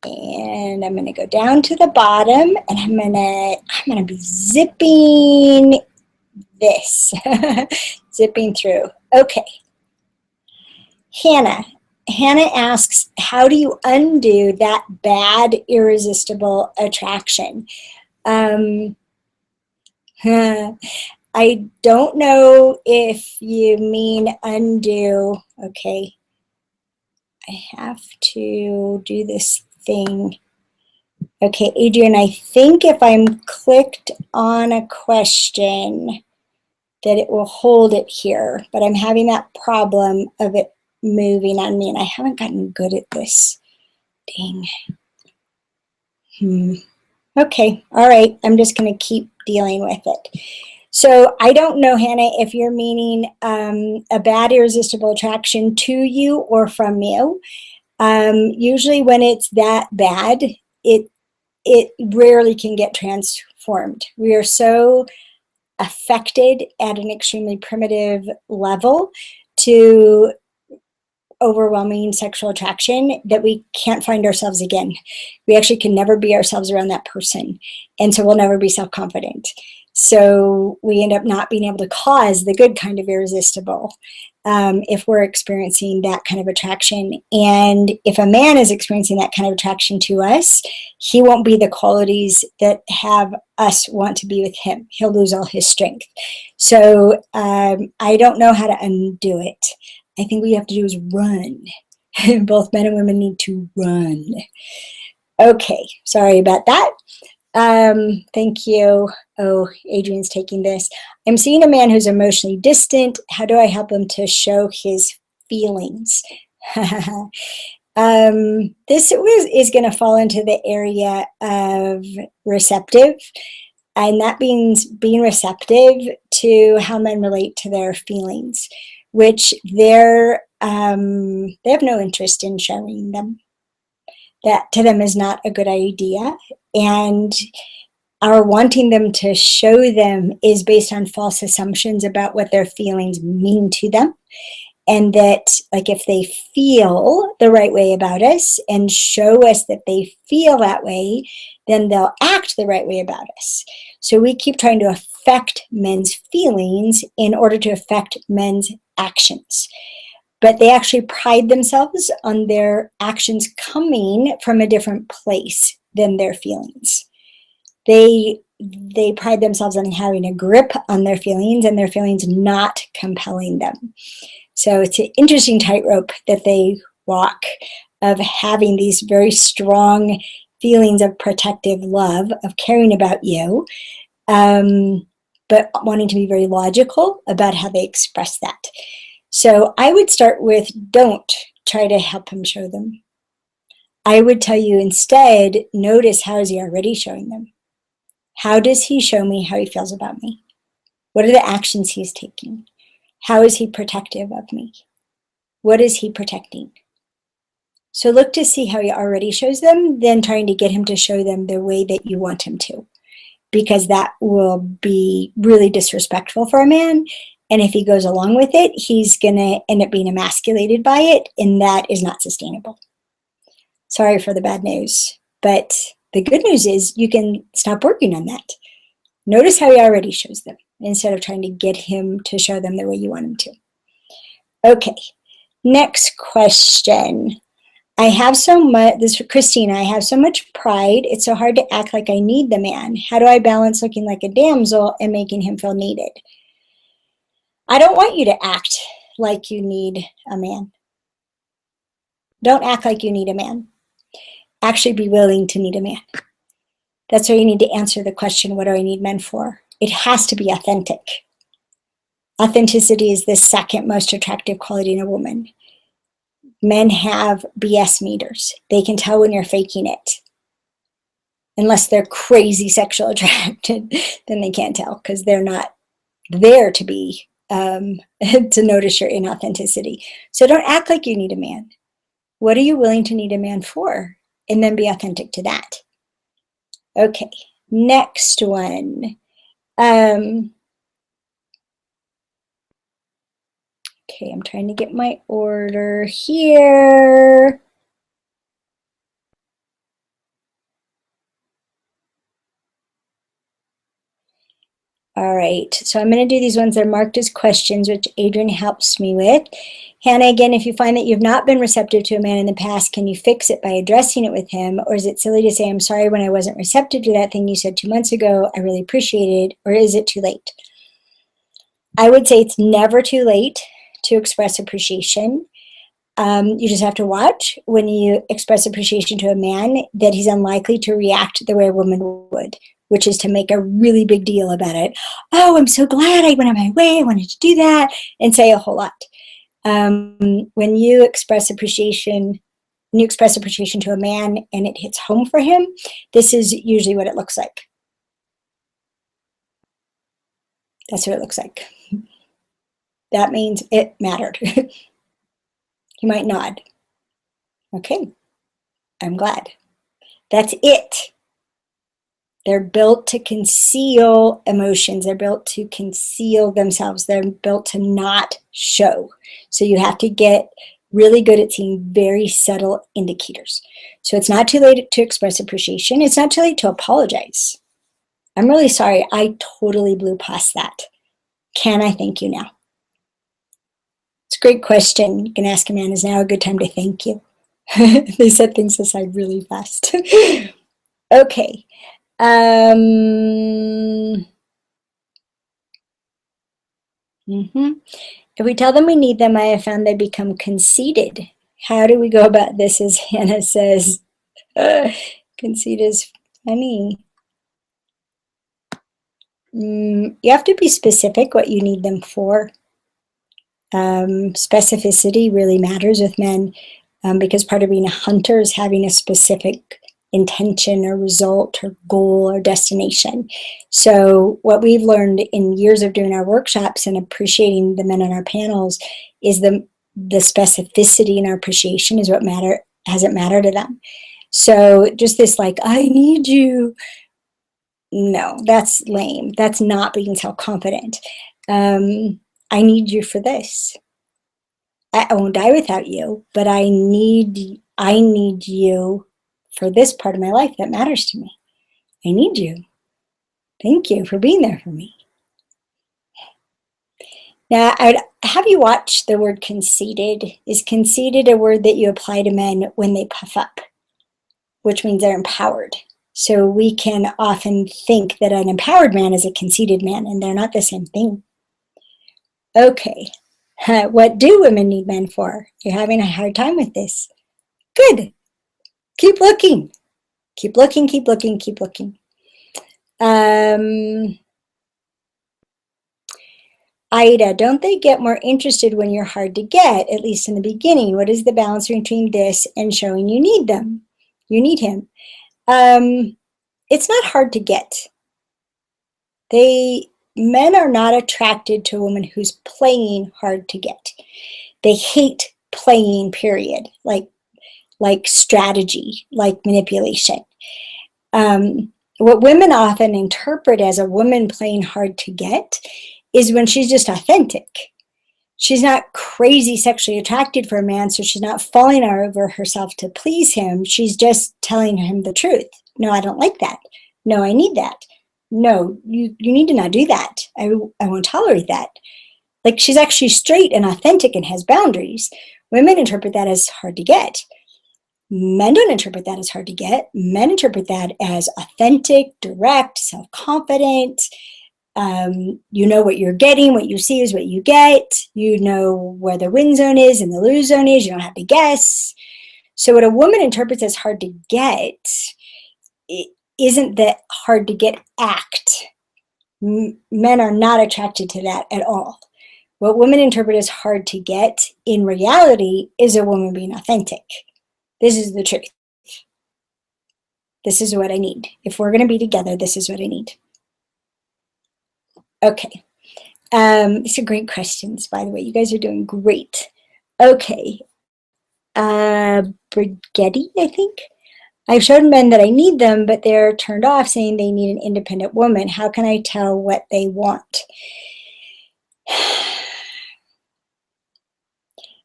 And I'm going to go down to the bottom, and I'm going to be zipping this, zipping through. Okay. Hannah asks, how do you undo that bad irresistible attraction? I don't know if you mean undo. Okay. I have to do this thing. Okay, Adrian, I think if I'm clicked on a question that it will hold it here, but I'm having that problem of it moving on me, and I haven't gotten good at this. Dang. Okay, all right, I'm just going to keep dealing with it. So I don't know, Hannah, if you're meaning a bad irresistible attraction to you or from you. Usually when it's that bad, it rarely can get transformed. We are so affected at an extremely primitive level to overwhelming sexual attraction that we can't find ourselves again. We actually can never be ourselves around that person. And so we'll never be self-confident. So we end up not being able to cause the good kind of irresistible if we're experiencing that kind of attraction. And if a man is experiencing that kind of attraction to us, he won't be the qualities that have us want to be with him. He'll lose all his strength. So I don't know how to undo it. I think what you have to do is run. Both men and women need to run. Okay, sorry about that. Thank you. Oh, Adrian's taking this. I'm seeing a man who's emotionally distant. How do I help him to show his feelings? This is going to fall into the area of receptive. And that means being receptive to how men relate to their feelings, which they have no interest in showing them. That to them is not a good idea. And our wanting them to show them is based on false assumptions about what their feelings mean to them. And that, like, if they feel the right way about us and show us that they feel that way, then they'll act the right way about us. So we keep trying to affect men's feelings in order to affect men's actions. But they actually pride themselves on their actions coming from a different place than their feelings. They pride themselves on having a grip on their feelings and their feelings not compelling them. So it's an interesting tightrope that they walk of having these very strong feelings of protective love, of caring about you, but wanting to be very logical about how they express that. So I would start with, don't try to help him show them. I would tell you instead, notice, how is he already showing them? How does he show me how he feels about me? What are the actions he's taking? How is he protective of me? What is he protecting? So look to see how he already shows them, then trying to get him to show them the way that you want him to, because that will be really disrespectful for a man. And if he goes along with it, he's going to end up being emasculated by it, and that is not sustainable. Sorry for the bad news, but the good news is you can stop working on that. Notice how he already shows them instead of trying to get him to show them the way you want him to. Okay, next question. I have so much, this is for Christina, I have so much pride, it's so hard to act like I need the man. How do I balance looking like a damsel and making him feel needed? I don't want you to act like you need a man. Don't act like you need a man. Actually be willing to need a man. That's why you need to answer the question, what do I need men for? It has to be authentic. Authenticity is the second most attractive quality in a woman. Men have BS meters. They can tell when you're faking it. Unless they're crazy sexual attracted, then they can't tell, because they're not there to be, to notice your inauthenticity. So don't act like you need a man. What are you willing to need a man for? And then be authentic to that. Okay, next one. Okay, I'm trying to get my order here. All right, so I'm going to do these ones that are marked as questions, which Adrian helps me with. Hannah, again, if you find that you've not been receptive to a man in the past, can you fix it by addressing it with him? Or is it silly to say, I'm sorry when I wasn't receptive to that thing you said 2 months ago, I really appreciate it, or is it too late? I would say it's never too late to express appreciation. You just have to watch when you express appreciation to a man that he's unlikely to react the way a woman would, which is to make a really big deal about it. Oh, I'm so glad I went on my way. I wanted to do that, and say a whole lot. When you express appreciation to a man and it hits home for him, this is usually what it looks like. That's what it looks like. That means it mattered. He might nod. Okay, I'm glad. That's it. They're built to conceal emotions. They're built to conceal themselves. They're built to not show. So you have to get really good at seeing very subtle indicators. So it's not too late to express appreciation. It's not too late to apologize. I'm really sorry. I totally blew past that. Can I thank you now? It's a great question. You can ask a man, is now a good time to thank you? They set things aside really fast. Okay. If we tell them we need them, I have found they become conceited. How do we go about this? As Hannah says, conceit is funny. You have to be specific what you need them for. Specificity really matters with men because part of being a hunter is having a specific intention or result or goal or destination. So what we've learned in years of doing our workshops and appreciating the men on our panels is the specificity in our appreciation is what hasn't mattered to them. So just this like, I need you. No, that's lame. That's not being self-confident. I need you for this. I won't die without you, but I need you for this part of my life that matters to me. I need you. Thank you for being there for me. Now, I'd have you watch the word conceited. Is conceited a word that you apply to men when they puff up, which means they're empowered? So we can often think that an empowered man is a conceited man, and they're not the same thing. Okay, what do women need men for? You're having a hard time with this. Good. Keep looking. Keep looking, keep looking, keep looking. Ida, don't they get more interested when you're hard to get, at least in the beginning? What is the balance between this and showing you need them? You need him. It's not hard to get. Men are not attracted to a woman who's playing hard to get. They hate playing, period, like strategy, like manipulation. What women often interpret as a woman playing hard to get is when she's just authentic. She's not crazy sexually attracted for a man, so she's not falling over herself to please him. She's just telling him the truth. No, I don't like that. No, I need that. No, you need to not do that. I won't tolerate that. Like she's actually straight and authentic and has boundaries. Women interpret that as hard to get. Men don't interpret that as hard to get. Men interpret that as authentic, direct, self-confident. You know what you're getting. What you see is what you get. You know where the win zone is and the lose zone is. You don't have to guess. So what a woman interprets as hard to get, it isn't the hard to get act. Men are not attracted to that at all. What women interpret as hard to get in reality is a woman being authentic. This is the truth. This is what I need. If we're going to be together, this is what I need. Okay. These are great questions, by the way. You guys are doing great. Okay. Brigetti, I think. I've shown men that I need them, but they're turned off saying they need an independent woman. How can I tell what they want?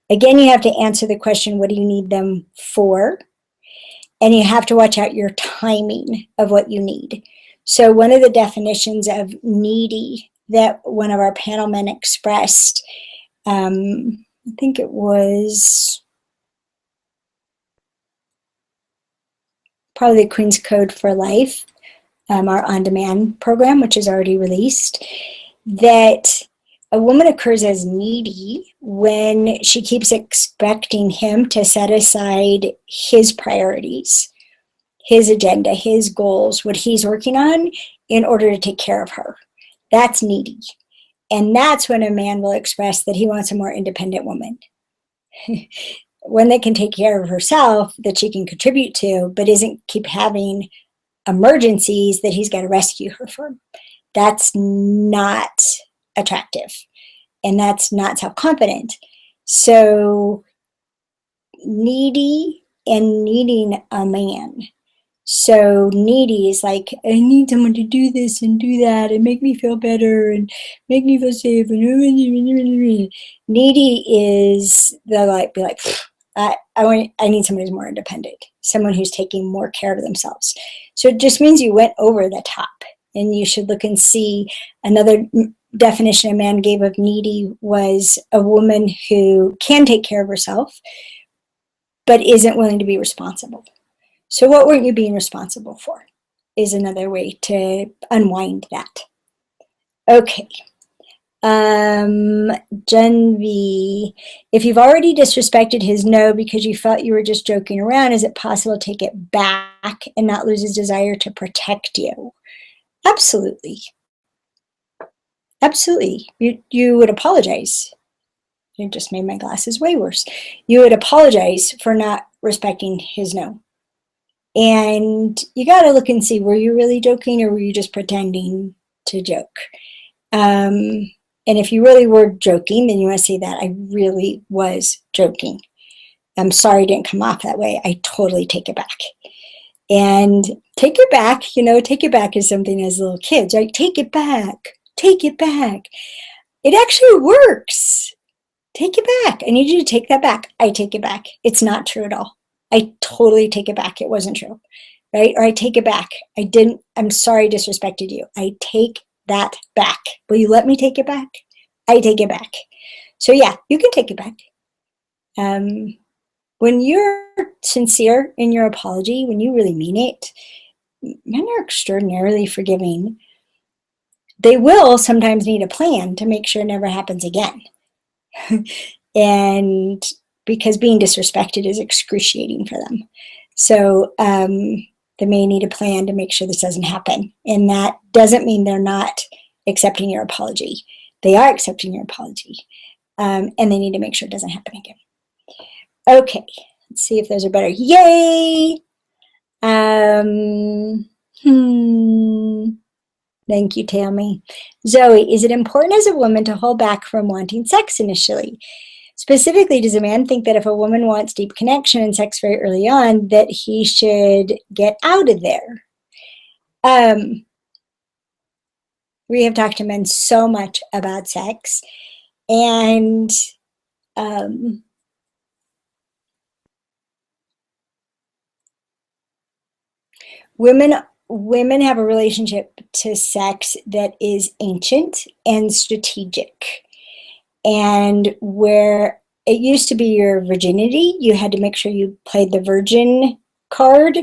Again, you have to answer the question, what do you need them for? And you have to watch out your timing of what you need. So one of the definitions of needy that one of our panel men expressed, I think it was probably the Queen's Code for Life, our on-demand program, which is already released, that a woman occurs as needy when she keeps expecting him to set aside his priorities, his agenda, his goals, what he's working on in order to take care of her. That's needy. And that's when a man will express that he wants a more independent woman. One that can take care of herself, that she can contribute to, but isn't keep having emergencies that he's got to rescue her from. That's not attractive. And that's not self-confident. So needy and needing a man So needy is like, I need someone to do this and do that and make me feel better and make me feel safe. Needy is they'll like be like, I need someone who's more independent, someone who's taking more care of themselves. So it just means you went over the top, and you should look and see. Another definition a man gave of needy was a woman who can take care of herself but isn't willing to be responsible. So what weren't you being responsible for is another way to unwind that. Okay. Gen V, if you've already disrespected his no because you felt you were just joking around, is it possible to take it back and not lose his desire to protect you? Absolutely. Absolutely. You would apologize. You just made my glasses way worse. You would apologize for not respecting his no. And you got to look and see, were you really joking or were you just pretending to joke? And if you really were joking, then you want to say that I really was joking. I'm sorry it didn't come off that way. I totally take it back. And take it back, take it back is something as little kids, right? Take it back. Take it back. It actually works. Take it back. I need you to take that back. I take it back. It's not true at all. I totally take it back. It wasn't true, right? Or I take it back. I'm sorry I disrespected you. I take that back. Will you let me take it back? I take it back. So yeah, you can take it back. When you're sincere in your apology, when you really mean it, men are extraordinarily forgiving. They will sometimes need a plan to make sure it never happens again. And because being disrespected is excruciating for them. So they may need a plan to make sure this doesn't happen. And that doesn't mean they're not accepting your apology. They are accepting your apology. And they need to make sure it doesn't happen again. Okay, let's see if those are better. Yay! Thank you, Tammy. Zoe, is it important as a woman to hold back from wanting sex initially? Specifically, does a man think that if a woman wants deep connection and sex very early on, that he should get out of there? We have talked to men so much about sex, and women have a relationship to sex that is ancient and strategic. And where it used to be your virginity, you had to make sure you played the virgin card.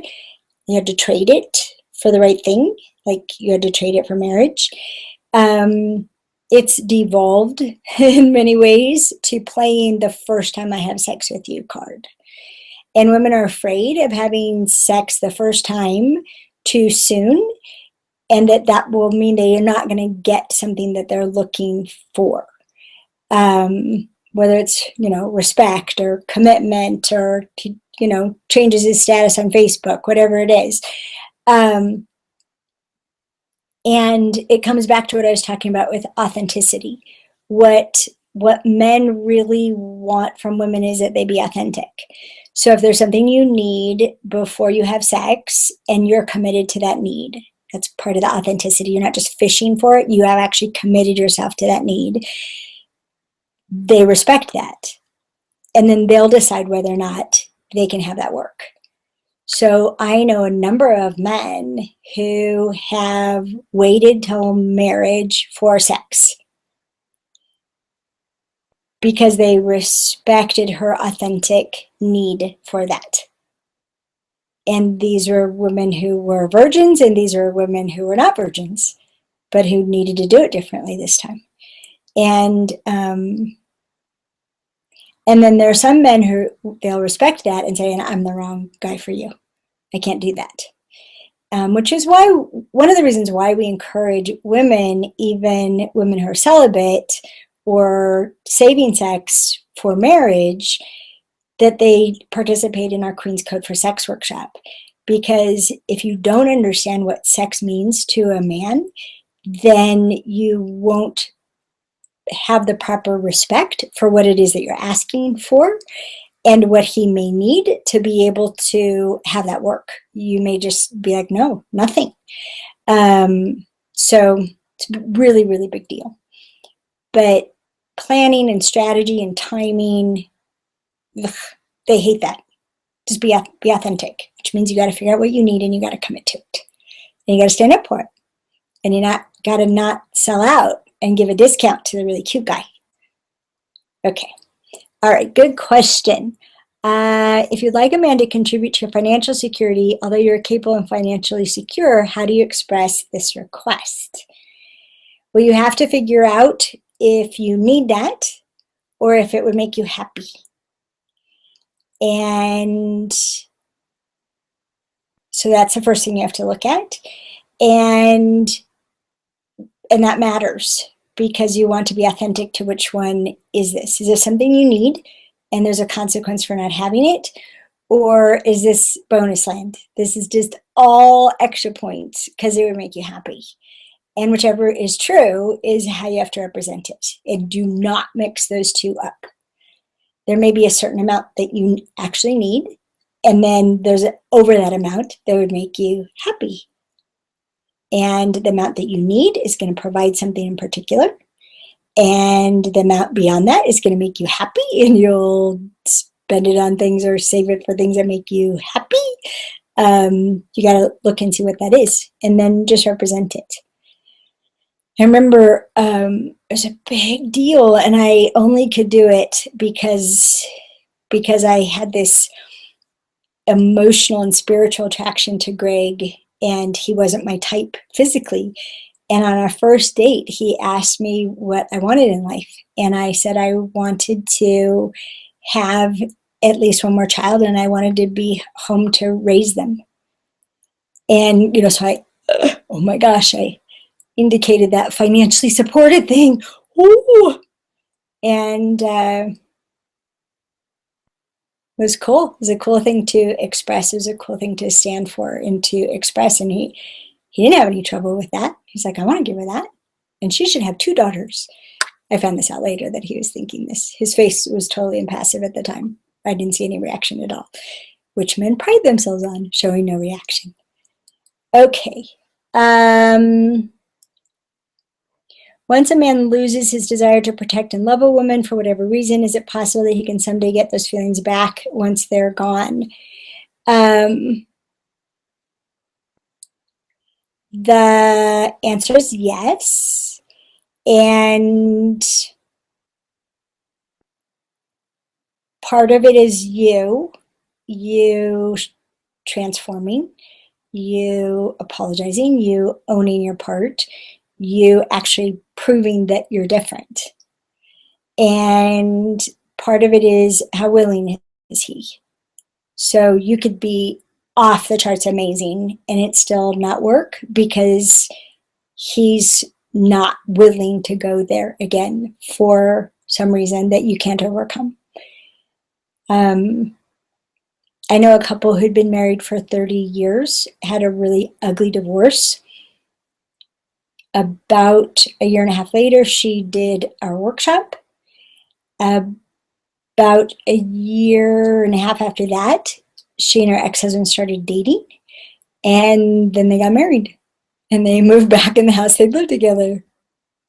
You had to trade it for the right thing, like you had to trade it for marriage. It's devolved in many ways to playing the first time I have sex with you card. And women are afraid of having sex the first time too soon, and that will mean they are not going to get something that they're looking for. Whether it's, respect or commitment or, changes his status on Facebook, whatever it is. And it comes back to what I was talking about with authenticity. What men really want from women is that they be authentic. So if there's something you need before you have sex and you're committed to that need, that's part of the authenticity. You're not just fishing for it. You have actually committed yourself to that need. They respect that. And then they'll decide whether or not they can have that work. So I know a number of men who have waited till marriage for sex because they respected her authentic need for that. And these are women who were virgins, and these are women who were not virgins, but who needed to do it differently this time. And then there are some men who they'll respect that and say, I'm the wrong guy for you. I can't do that. Which is why one of the reasons why we encourage women, even women who are celibate or saving sex for marriage, that they participate in our Queen's Code for Sex workshop. Because if you don't understand what sex means to a man, then you won't have the proper respect for what it is that you're asking for. and what he may need to be able to have that work. You may just be like, no, nothing. So it's a really, really big deal. But planning and strategy and timing, ugh, they hate that. Just be authentic, which means you got to figure out what you need and you got to commit to it. And you got to stand up for it. And you got to not sell out and give a discount to the really cute guy. Okay. All right. Good question. If you'd like a man to contribute to your financial security, although you're capable and financially secure, how do you express this request? Well, you have to figure out if you need that or if it would make you happy. And so that's the first thing you have to look at. And that matters because you want to be authentic to which one is this. Is this something you need and there's a consequence for not having it? Or is this bonus land? This is just all extra points because it would make you happy. And whichever is true is how you have to represent it. And do not mix those two up. There may be a certain amount that you actually need, and then there's over that amount that would make you happy. And the amount that you need is going to provide something in particular. And the amount beyond that is going to make you happy, and you'll spend it on things or save it for things that make you happy. You got to look and see what that is, and then just represent it. I remember it was a big deal, and I only could do it because I had this emotional and spiritual attraction to Greg, and he wasn't my type physically. And on our first date, he asked me what I wanted in life. And I said I wanted to have at least one more child, and I wanted to be home to raise them. And, so oh my gosh, I indicated that financially supported thing. Ooh. And it was cool. It was a cool thing to express. It was a cool thing to stand for and to express. And he didn't have any trouble with that. He's like, I want to give her that. And she should have 2 daughters. I found this out later that he was thinking this. His face was totally impassive at the time. I didn't see any reaction at all, which men pride themselves on, showing no reaction. Okay. Once a man loses his desire to protect and love a woman for whatever reason, is it possible that he can someday get those feelings back once they're gone? The answer is yes. And part of it is you transforming, you apologizing, you owning your part, you actually proving that you're different. And part of it is how willing is he. So you could be off the charts amazing and it still not work because he's not willing to go there again for some reason that you can't overcome. I know a couple who'd been married for 30 years, had a really ugly divorce. About a year and a half later, she did our workshop. About a year and a half after that, she and her ex-husband started dating, and then they got married, and they moved back in the house they'd lived together.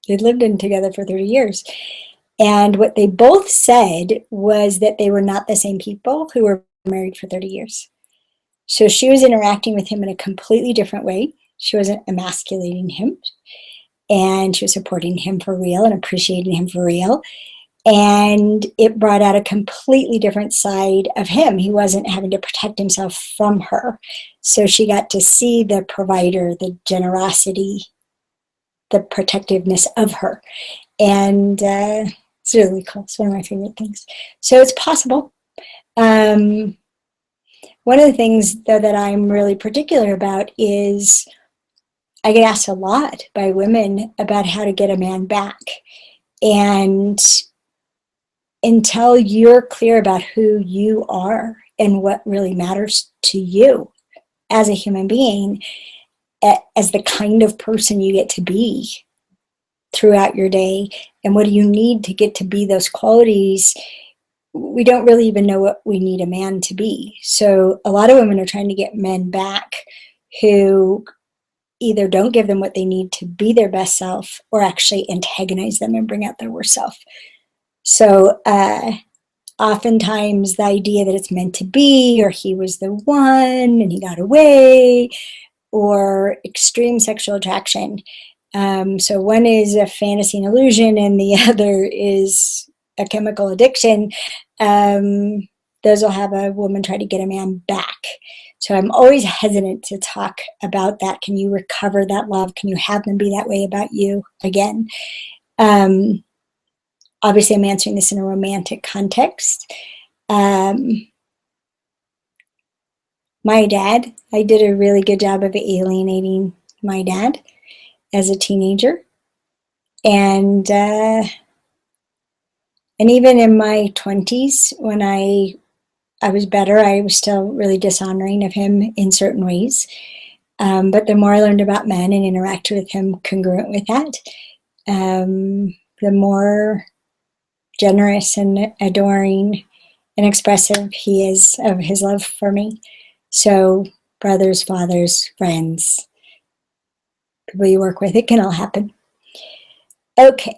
They'd lived in together for 30 years. And what they both said was that they were not the same people who were married for 30 years. So she was interacting with him in a completely different way. She wasn't emasculating him, and she was supporting him for real and appreciating him for real. And it brought out a completely different side of him. He wasn't having to protect himself from her. So she got to see the provider, the generosity, the protectiveness of her. And it's really cool. It's one of my favorite things. So it's possible. One of the things, though, that I'm really particular about is I get asked a lot by women about how to get a man back. And until you're clear about who you are and what really matters to you as a human being, as the kind of person you get to be throughout your day, and what do you need to get to be those qualities, we don't really even know what we need a man to be. So a lot of women are trying to get men back who either don't give them what they need to be their best self or actually antagonize them and bring out their worst self. So oftentimes the idea that it's meant to be, or he was the one and he got away, or extreme sexual attraction. So one is a fantasy and illusion, and the other is a chemical addiction. Those will have a woman try to get a man back. So I'm always hesitant to talk about that. Can you recover that love? Can you have them be that way about you again? Obviously, I'm answering this in a romantic context. My dad, I did a really good job of alienating my dad as a teenager. And even in my 20s, when I was better, I was still really dishonoring of him in certain ways. But the more I learned about men and interacted with him congruent with that, the more generous and adoring and expressive he is of his love for me. So brothers, fathers, friends, people you work with, it can all happen. Okay.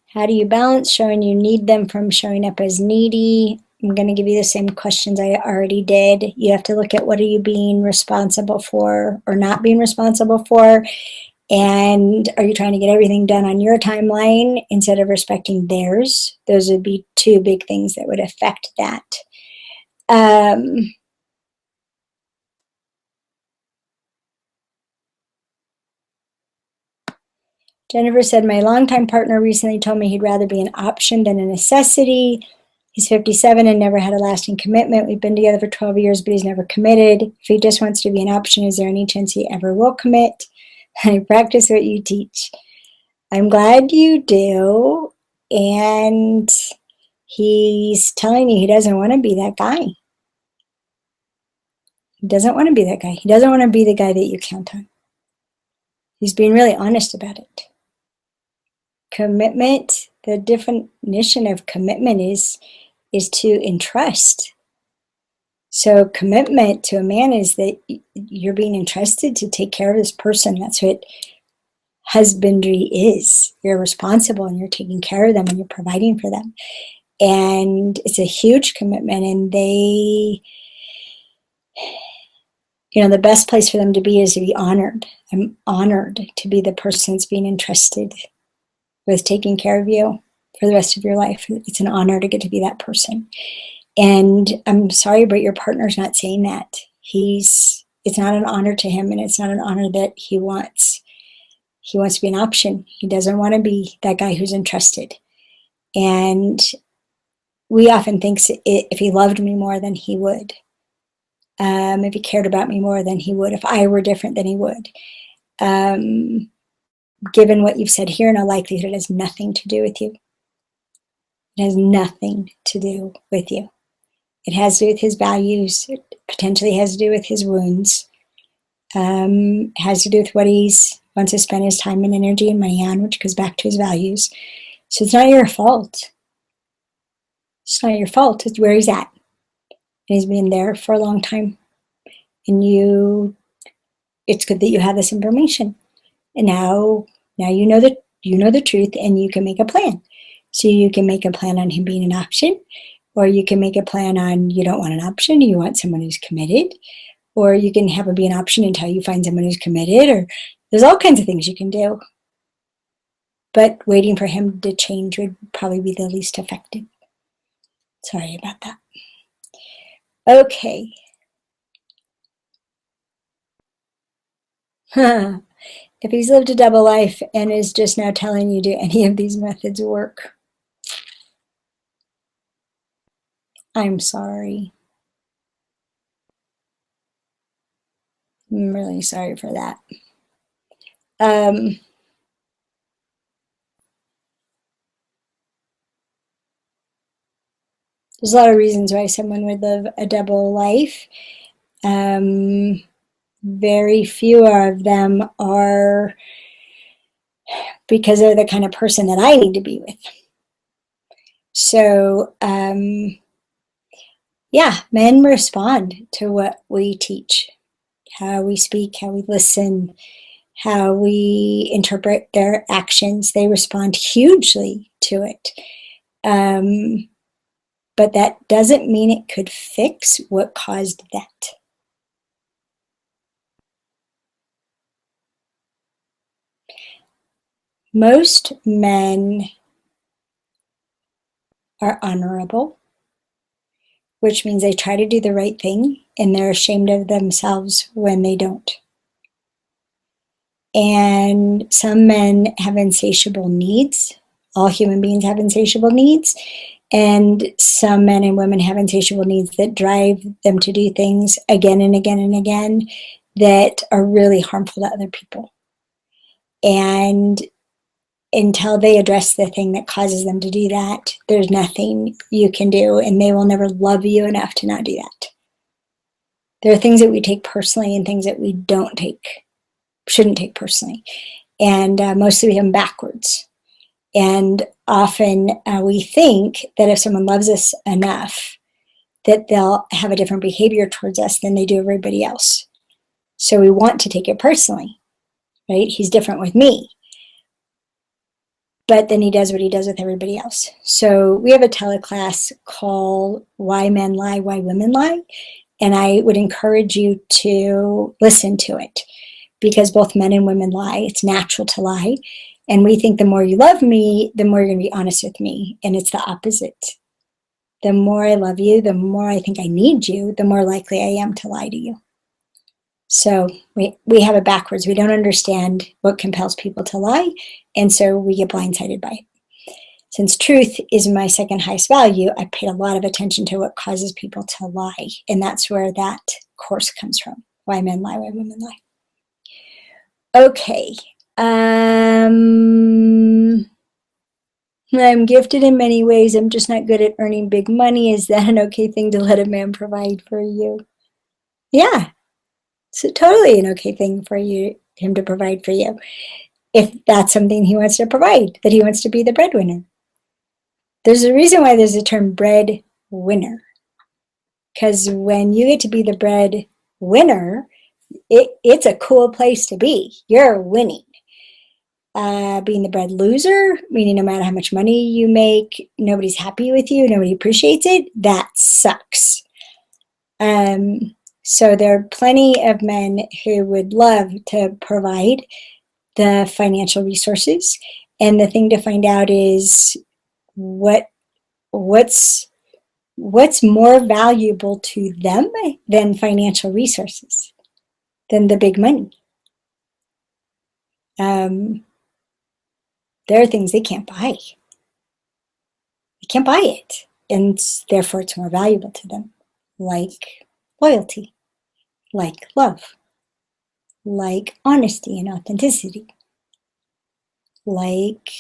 How do you balance showing you need them from showing up as needy? I'm going to give you the same questions I already did. You have to look at what are you being responsible for or not being responsible for, and are you trying to get everything done on your timeline instead of respecting theirs? Those would be two big things that would affect that. Jennifer said, my longtime partner recently told me he'd rather be an option than a necessity. He's 57 and never had a lasting commitment. We've been together for 12 years, but he's never committed. If he just wants to be an option, is there any chance he ever will commit? I practice what you teach. I'm glad you do. And he's telling you he doesn't want to be that guy. He doesn't want to be that guy. He doesn't want to be the guy that you count on. He's being really honest about it. Commitment, the definition of commitment is to entrust. So commitment to a man is that you're being entrusted to take care of this person. That's what husbandry is. You're responsible and you're taking care of them and you're providing for them. And it's a huge commitment, and they, the best place for them to be is to be honored. I'm honored to be the person that's being entrusted with taking care of you for the rest of your life. It's an honor to get to be that person. And I'm sorry, but your partner's not saying that. It's not an honor to him, and it's not an honor that he wants. He wants to be an option. He doesn't want to be that guy who's entrusted. And we often think if he loved me more, then he would. If he cared about me more, than he would. If I were different, than he would. Given what you've said here, in all likelihood, it has nothing to do with you. It has nothing to do with you. It has to do with his values. It potentially has to do with his wounds. It has to do with what he's wants to spend his time and energy and money on, which goes back to his values. So it's not your fault. It's not your fault. It's where he's at. And he's been there for a long time. And it's good that you have this information. And now you know the truth, and you can make a plan. So you can make a plan on him being an option, or you can make a plan on you don't want an option, you want someone who's committed, or you can have him be an option until you find someone who's committed, or there's all kinds of things you can do. But waiting for him to change would probably be the least effective. Sorry about that. Okay. If he's lived a double life and is just now telling you, do any of these methods work? I'm sorry. I'm really sorry for that. There's a lot of reasons why someone would live a double life. Very few of them are because they're the kind of person that I need to be with. So, yeah, men respond to what we teach, how we speak, how we listen, how we interpret their actions. They respond hugely to it. But that doesn't mean it could fix what caused that. Most men are honorable, which means they try to do the right thing and they're ashamed of themselves when they don't. And some men have insatiable needs. All human beings have insatiable needs. And some men and women have insatiable needs that drive them to do things again and again and again that are really harmful to other people. And until they address the thing that causes them to do that, there's nothing you can do, and they will never love you enough to not do that. There are things that we take personally and things that we shouldn't take personally. And mostly we have them backwards. And often we think that if someone loves us enough, that they'll have a different behavior towards us than they do everybody else. So we want to take it personally, right? He's different with me. But then he does what he does with everybody else. So we have a teleclass called Why Men Lie, Why Women Lie. And I would encourage you to listen to it, because both men and women lie. It's natural to lie. And we think the more you love me, the more you're going to be honest with me. And it's the opposite. The more I love you, the more I think I need you, the more likely I am to lie to you. So we have it backwards. We don't understand what compels people to lie, and so we get blindsided by it. Since truth is my second highest value, I paid a lot of attention to what causes people to lie, and that's where that course comes from. Why Men Lie, Why Women Lie. Okay. I'm gifted in many ways. I'm just not good at earning big money. Is that an okay thing to let a man provide for you? Yeah. It's totally an okay thing for him to provide for you, if that's something he wants to provide, that he wants to be the breadwinner. There's a reason why there's a term breadwinner, because when you get to be the breadwinner, it's a cool place to be. You're winning. Being the bread loser, meaning no matter how much money you make, nobody's happy with you, nobody appreciates it, that sucks. So there are plenty of men who would love to provide the financial resources. And the thing to find out is what's more valuable to them than financial resources, than the big money. There are things they can't buy. They can't buy it. And therefore it's more valuable to them, like loyalty, like love, like honesty and authenticity, like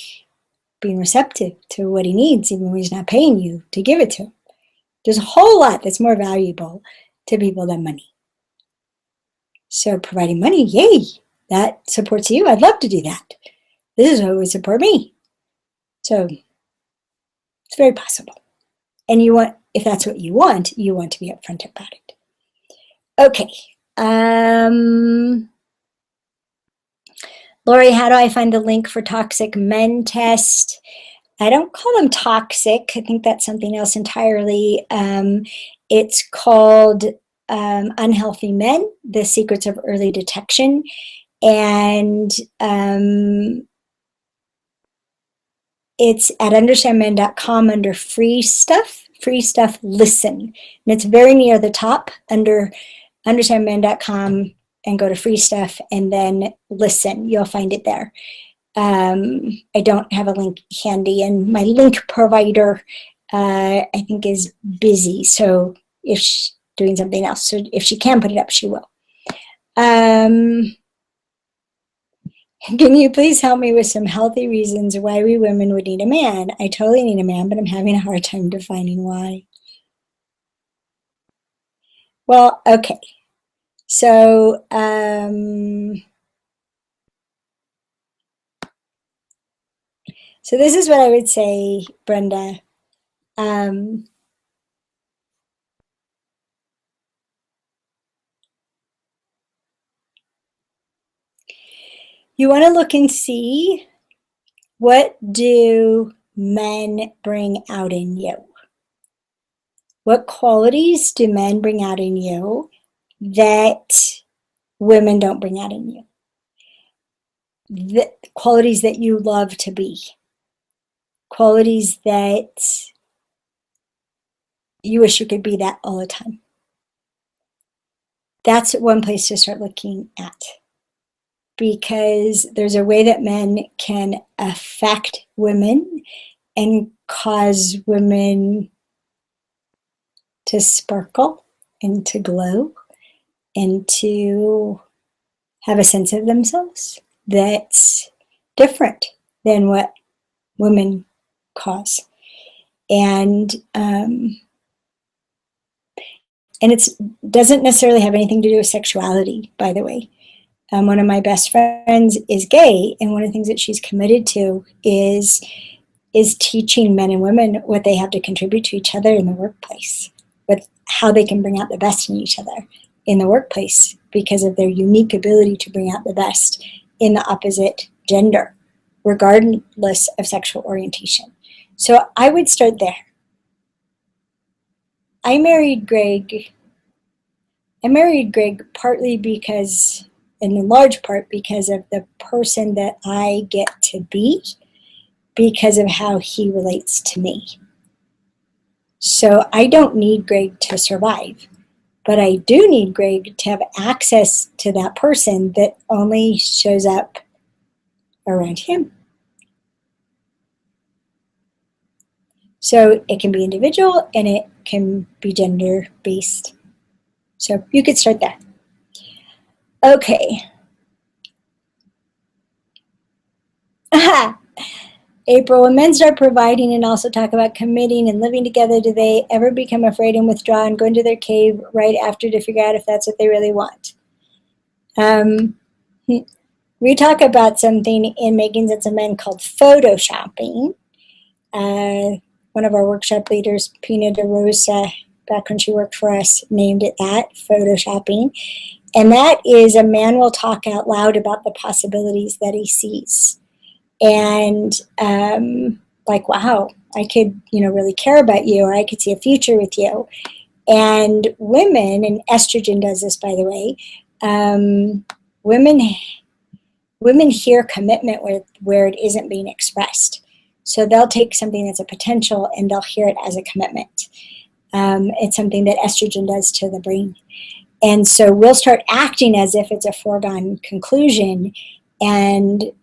being receptive to what he needs, even when he's not paying you to give it to him. There's a whole lot that's more valuable to people than money. So providing money, yay, that supports you. I'd love to do that. This is what would support me. So it's very possible. And if that's what you want to be upfront about it. Okay. Lori, how do I find the link for Toxic Men Test? I don't call them toxic. I think that's something else entirely. It's called Unhealthy Men, The Secrets of Early Detection. And it's at understandmen.com under free stuff listen. And it's very near the top under understandmen.com, and go to free stuff and then listen. You'll find it there. I don't have a link handy, and my link provider, I think, is busy. So if she's doing something else, so if she can put it up, she will. Can you please help me with some healthy reasons why we women would need a man? I totally need a man, but I'm having a hard time defining why. Well, okay. So, So this is what I would say, Brenda. You want to look and see, what do men bring out in you? What qualities do men bring out in you that women don't bring out in you? The qualities that you love to be, qualities that you wish you could be that all the time. That's one place to start looking at, because there's a way that men can affect women and cause women to sparkle and to glow and to have a sense of themselves that's different than what women cause. And it doesn't necessarily have anything to do with sexuality, by the way. One of my best friends is gay, and one of the things that she's committed to is teaching men and women what they have to contribute to each other in the workplace, with how they can bring out the best in each other in the workplace because of their unique ability to bring out the best in the opposite gender, regardless of sexual orientation. So I would start there. I married Greg partly because, and in large part because of the person that I get to be, because of how he relates to me. So I don't need Greg to survive, but I do need Greg to have access to that person that only shows up around him. So it can be individual and it can be gender based. So you could start there. Okay. April, when men start providing and also talk about committing and living together, do they ever become afraid and withdraw and go into their cave right after to figure out if that's what they really want? We talk about something in Making Sense of Men called photoshopping. One of our workshop leaders, Pina de Rosa, back when she worked for us, named it that, photoshopping. And that is, a man will talk out loud about the possibilities that he sees. And like, wow, I could, really care about you, or I could see a future with you. And women, and estrogen does this, by the way, women hear commitment where it isn't being expressed. So they'll take something that's a potential and they'll hear it as a commitment. It's something that estrogen does to the brain. And so we'll start acting as if it's a foregone conclusion and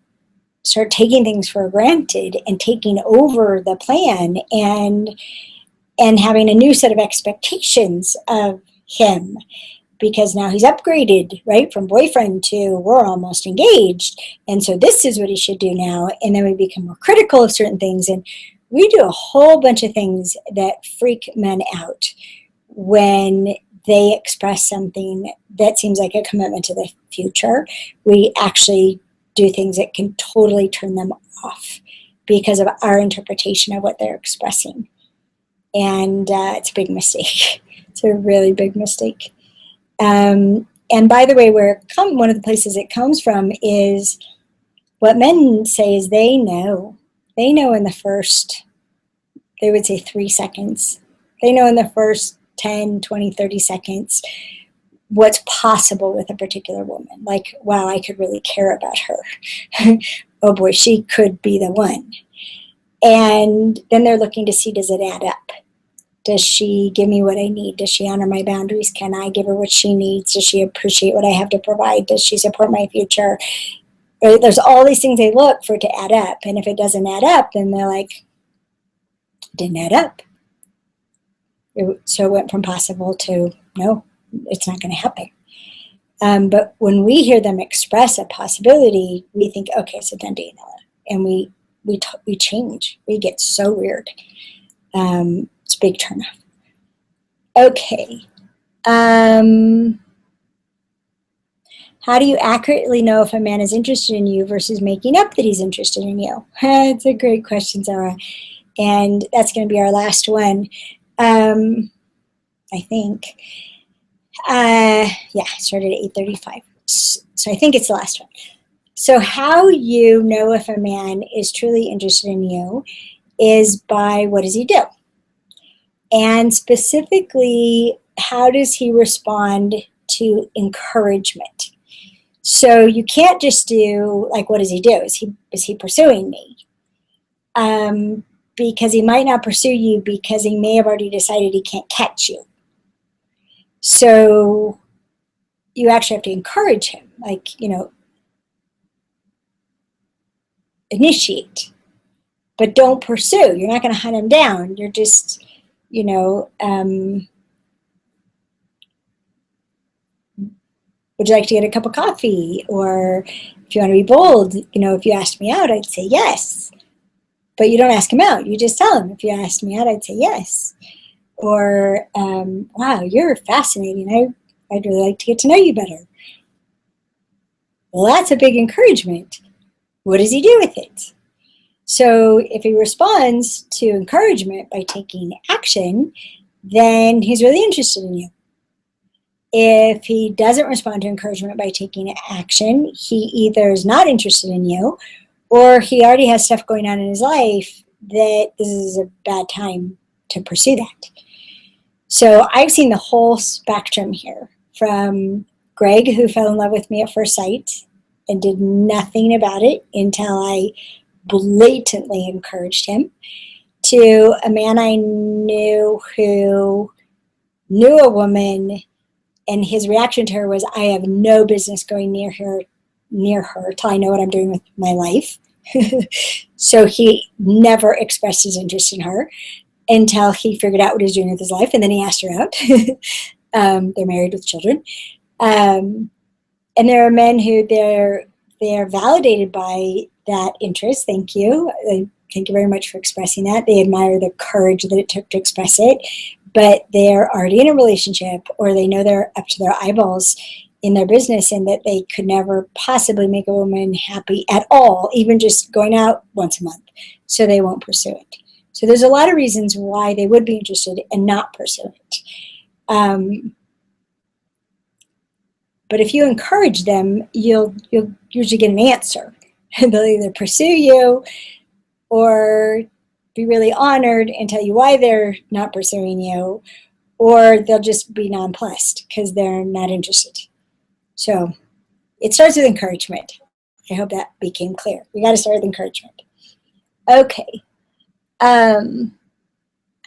start taking things for granted and taking over the plan and having a new set of expectations of him, because now he's upgraded, right, from boyfriend to we're almost engaged. And so this is what he should do now. And then we become more critical of certain things. And we do a whole bunch of things that freak men out when they express something that seems like a commitment to the future. We actually do things that can totally turn them off because of our interpretation of what they're expressing. And it's a big mistake. It's a really big mistake. And by the way, one of the places it comes from is what men say is they know in the first, they would say 3 seconds. They know in the first 10, 20, 30 seconds what's possible with a particular woman. Like, wow, I could really care about her. Oh boy, she could be the one. And then they're looking to see, does it add up? Does she give me what I need? Does she honor my boundaries? Can I give her what she needs? Does she appreciate what I have to provide? Does she support my future? Right? There's all these things they look for it to add up. And if it doesn't add up, then they're like, it didn't add up. So it went from possible to no, it's not going to happen. But when we hear them express a possibility, we think, okay, it's a done deal. And we change. We get so weird. It's a big turnoff. Okay. How How do you accurately know if a man is interested in you versus making up that he's interested in you? It's a great question, Zara. And that's going to be our last one, I think. Yeah, I started at 8:35. So I think it's the last one. So how you know if a man is truly interested in you is by what does he do? And specifically, how does he respond to encouragement? So you can't just do, like, what does he do? Is he pursuing me? Because he might not pursue you because he may have already decided he can't catch you. So you actually have to encourage him, like, initiate, but don't pursue. You're not going to hunt him down. You're just, would you like to get a cup of coffee? Or if you want to be bold, if you asked me out, I'd say yes. But you don't ask him out. You just tell him, if you asked me out, I'd say yes. Or, wow, you're fascinating. I'd really like to get to know you better. Well, that's a big encouragement. What does he do with it? So if he responds to encouragement by taking action, then he's really interested in you. If he doesn't respond to encouragement by taking action, he either is not interested in you, or he already has stuff going on in his life that this is a bad time to pursue that. So I've seen the whole spectrum here, from Greg, who fell in love with me at first sight and did nothing about it until I blatantly encouraged him, to a man I knew who knew a woman, and his reaction to her was, I have no business going near her till I know what I'm doing with my life. So he never expressed his interest in her until he figured out what he was doing with his life, and then he asked her out. They're married with children. And there are men who they're validated by that interest. Thank you. Thank you very much for expressing that. They admire the courage that it took to express it, but they're already in a relationship, or they know they're up to their eyeballs in their business and that they could never possibly make a woman happy at all, even just going out once a month. So they won't pursue it. So there's a lot of reasons why they would be interested and not pursue it. But if you encourage them, you'll usually get an answer. They'll either pursue you or be really honored and tell you why they're not pursuing you, or they'll just be nonplussed because they're not interested. So it starts with encouragement. I hope that became clear. We got to start with encouragement. Okay. I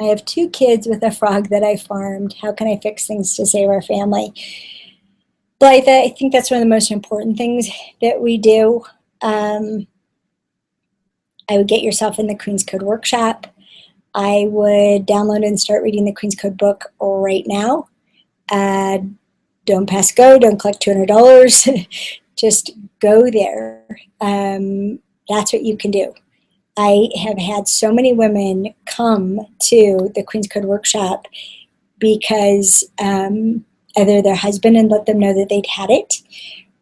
have 2 kids with a frog that I farmed. How can I fix things to save our family? Blythe, I think that's one of the most important things that we do. I would get yourself in the Queen's Code workshop. I would download and start reading the Queen's Code book right now. Don't pass go, don't collect $200. Just go there. That's what you can do. I have had so many women come to the Queen's Code workshop because either their husband had let them know that they'd had it,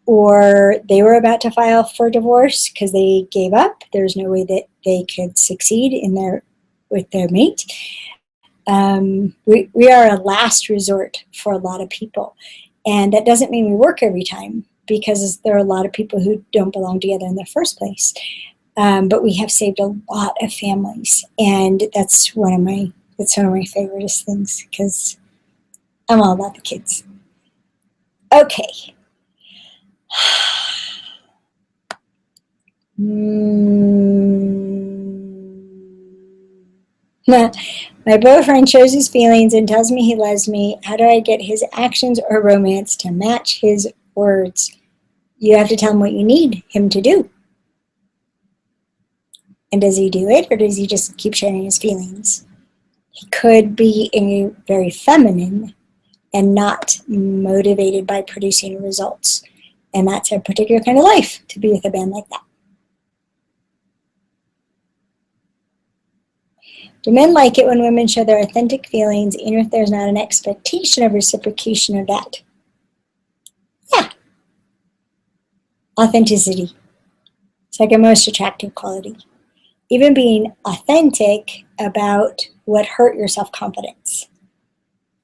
or they were about to file for divorce because they gave up. There's no way that they could succeed with their mate. We are a last resort for a lot of people. And that doesn't mean we work every time, because there are a lot of people who don't belong together in the first place. But we have saved a lot of families, and that's one of my favoriteest things, because I'm all about the kids. Okay. My boyfriend shows his feelings and tells me he loves me. How do I get his actions or romance to match his words? You have to tell him what you need him to do. And does he do it, or does he just keep sharing his feelings? He could be very feminine and not motivated by producing results. And that's a particular kind of life, to be with a man like that. Do men like it when women show their authentic feelings, even if there's not an expectation of reciprocation of that? Yeah. Authenticity. It's like a most attractive quality. Even being authentic about what hurt your self-confidence.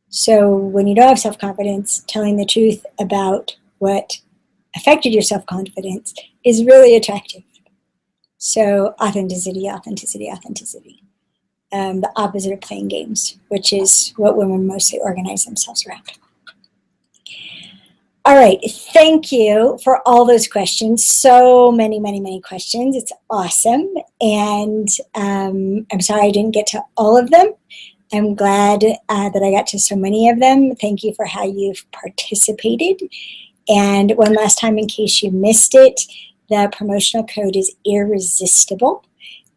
So when you don't have self-confidence, telling the truth about what affected your self-confidence is really attractive. So authenticity, authenticity, authenticity. The opposite of playing games, which is what women mostly organize themselves around. All right, thank you for all those questions. So many, many, many questions. It's awesome. And I'm sorry I didn't get to all of them. I'm glad that I got to so many of them. Thank you for how you've participated. And one last time, in case you missed it, the promotional code is Irresistible.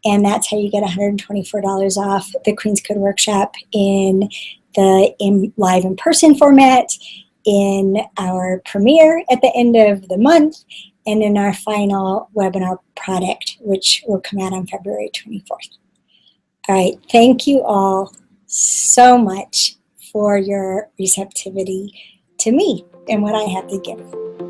And that's how you get $124 off the Queen's Code Workshop in the live in-person format, in our premiere at the end of the month, and in our final webinar product, which will come out on February 24th. All right, thank you all so much for your receptivity to me and what I have to give.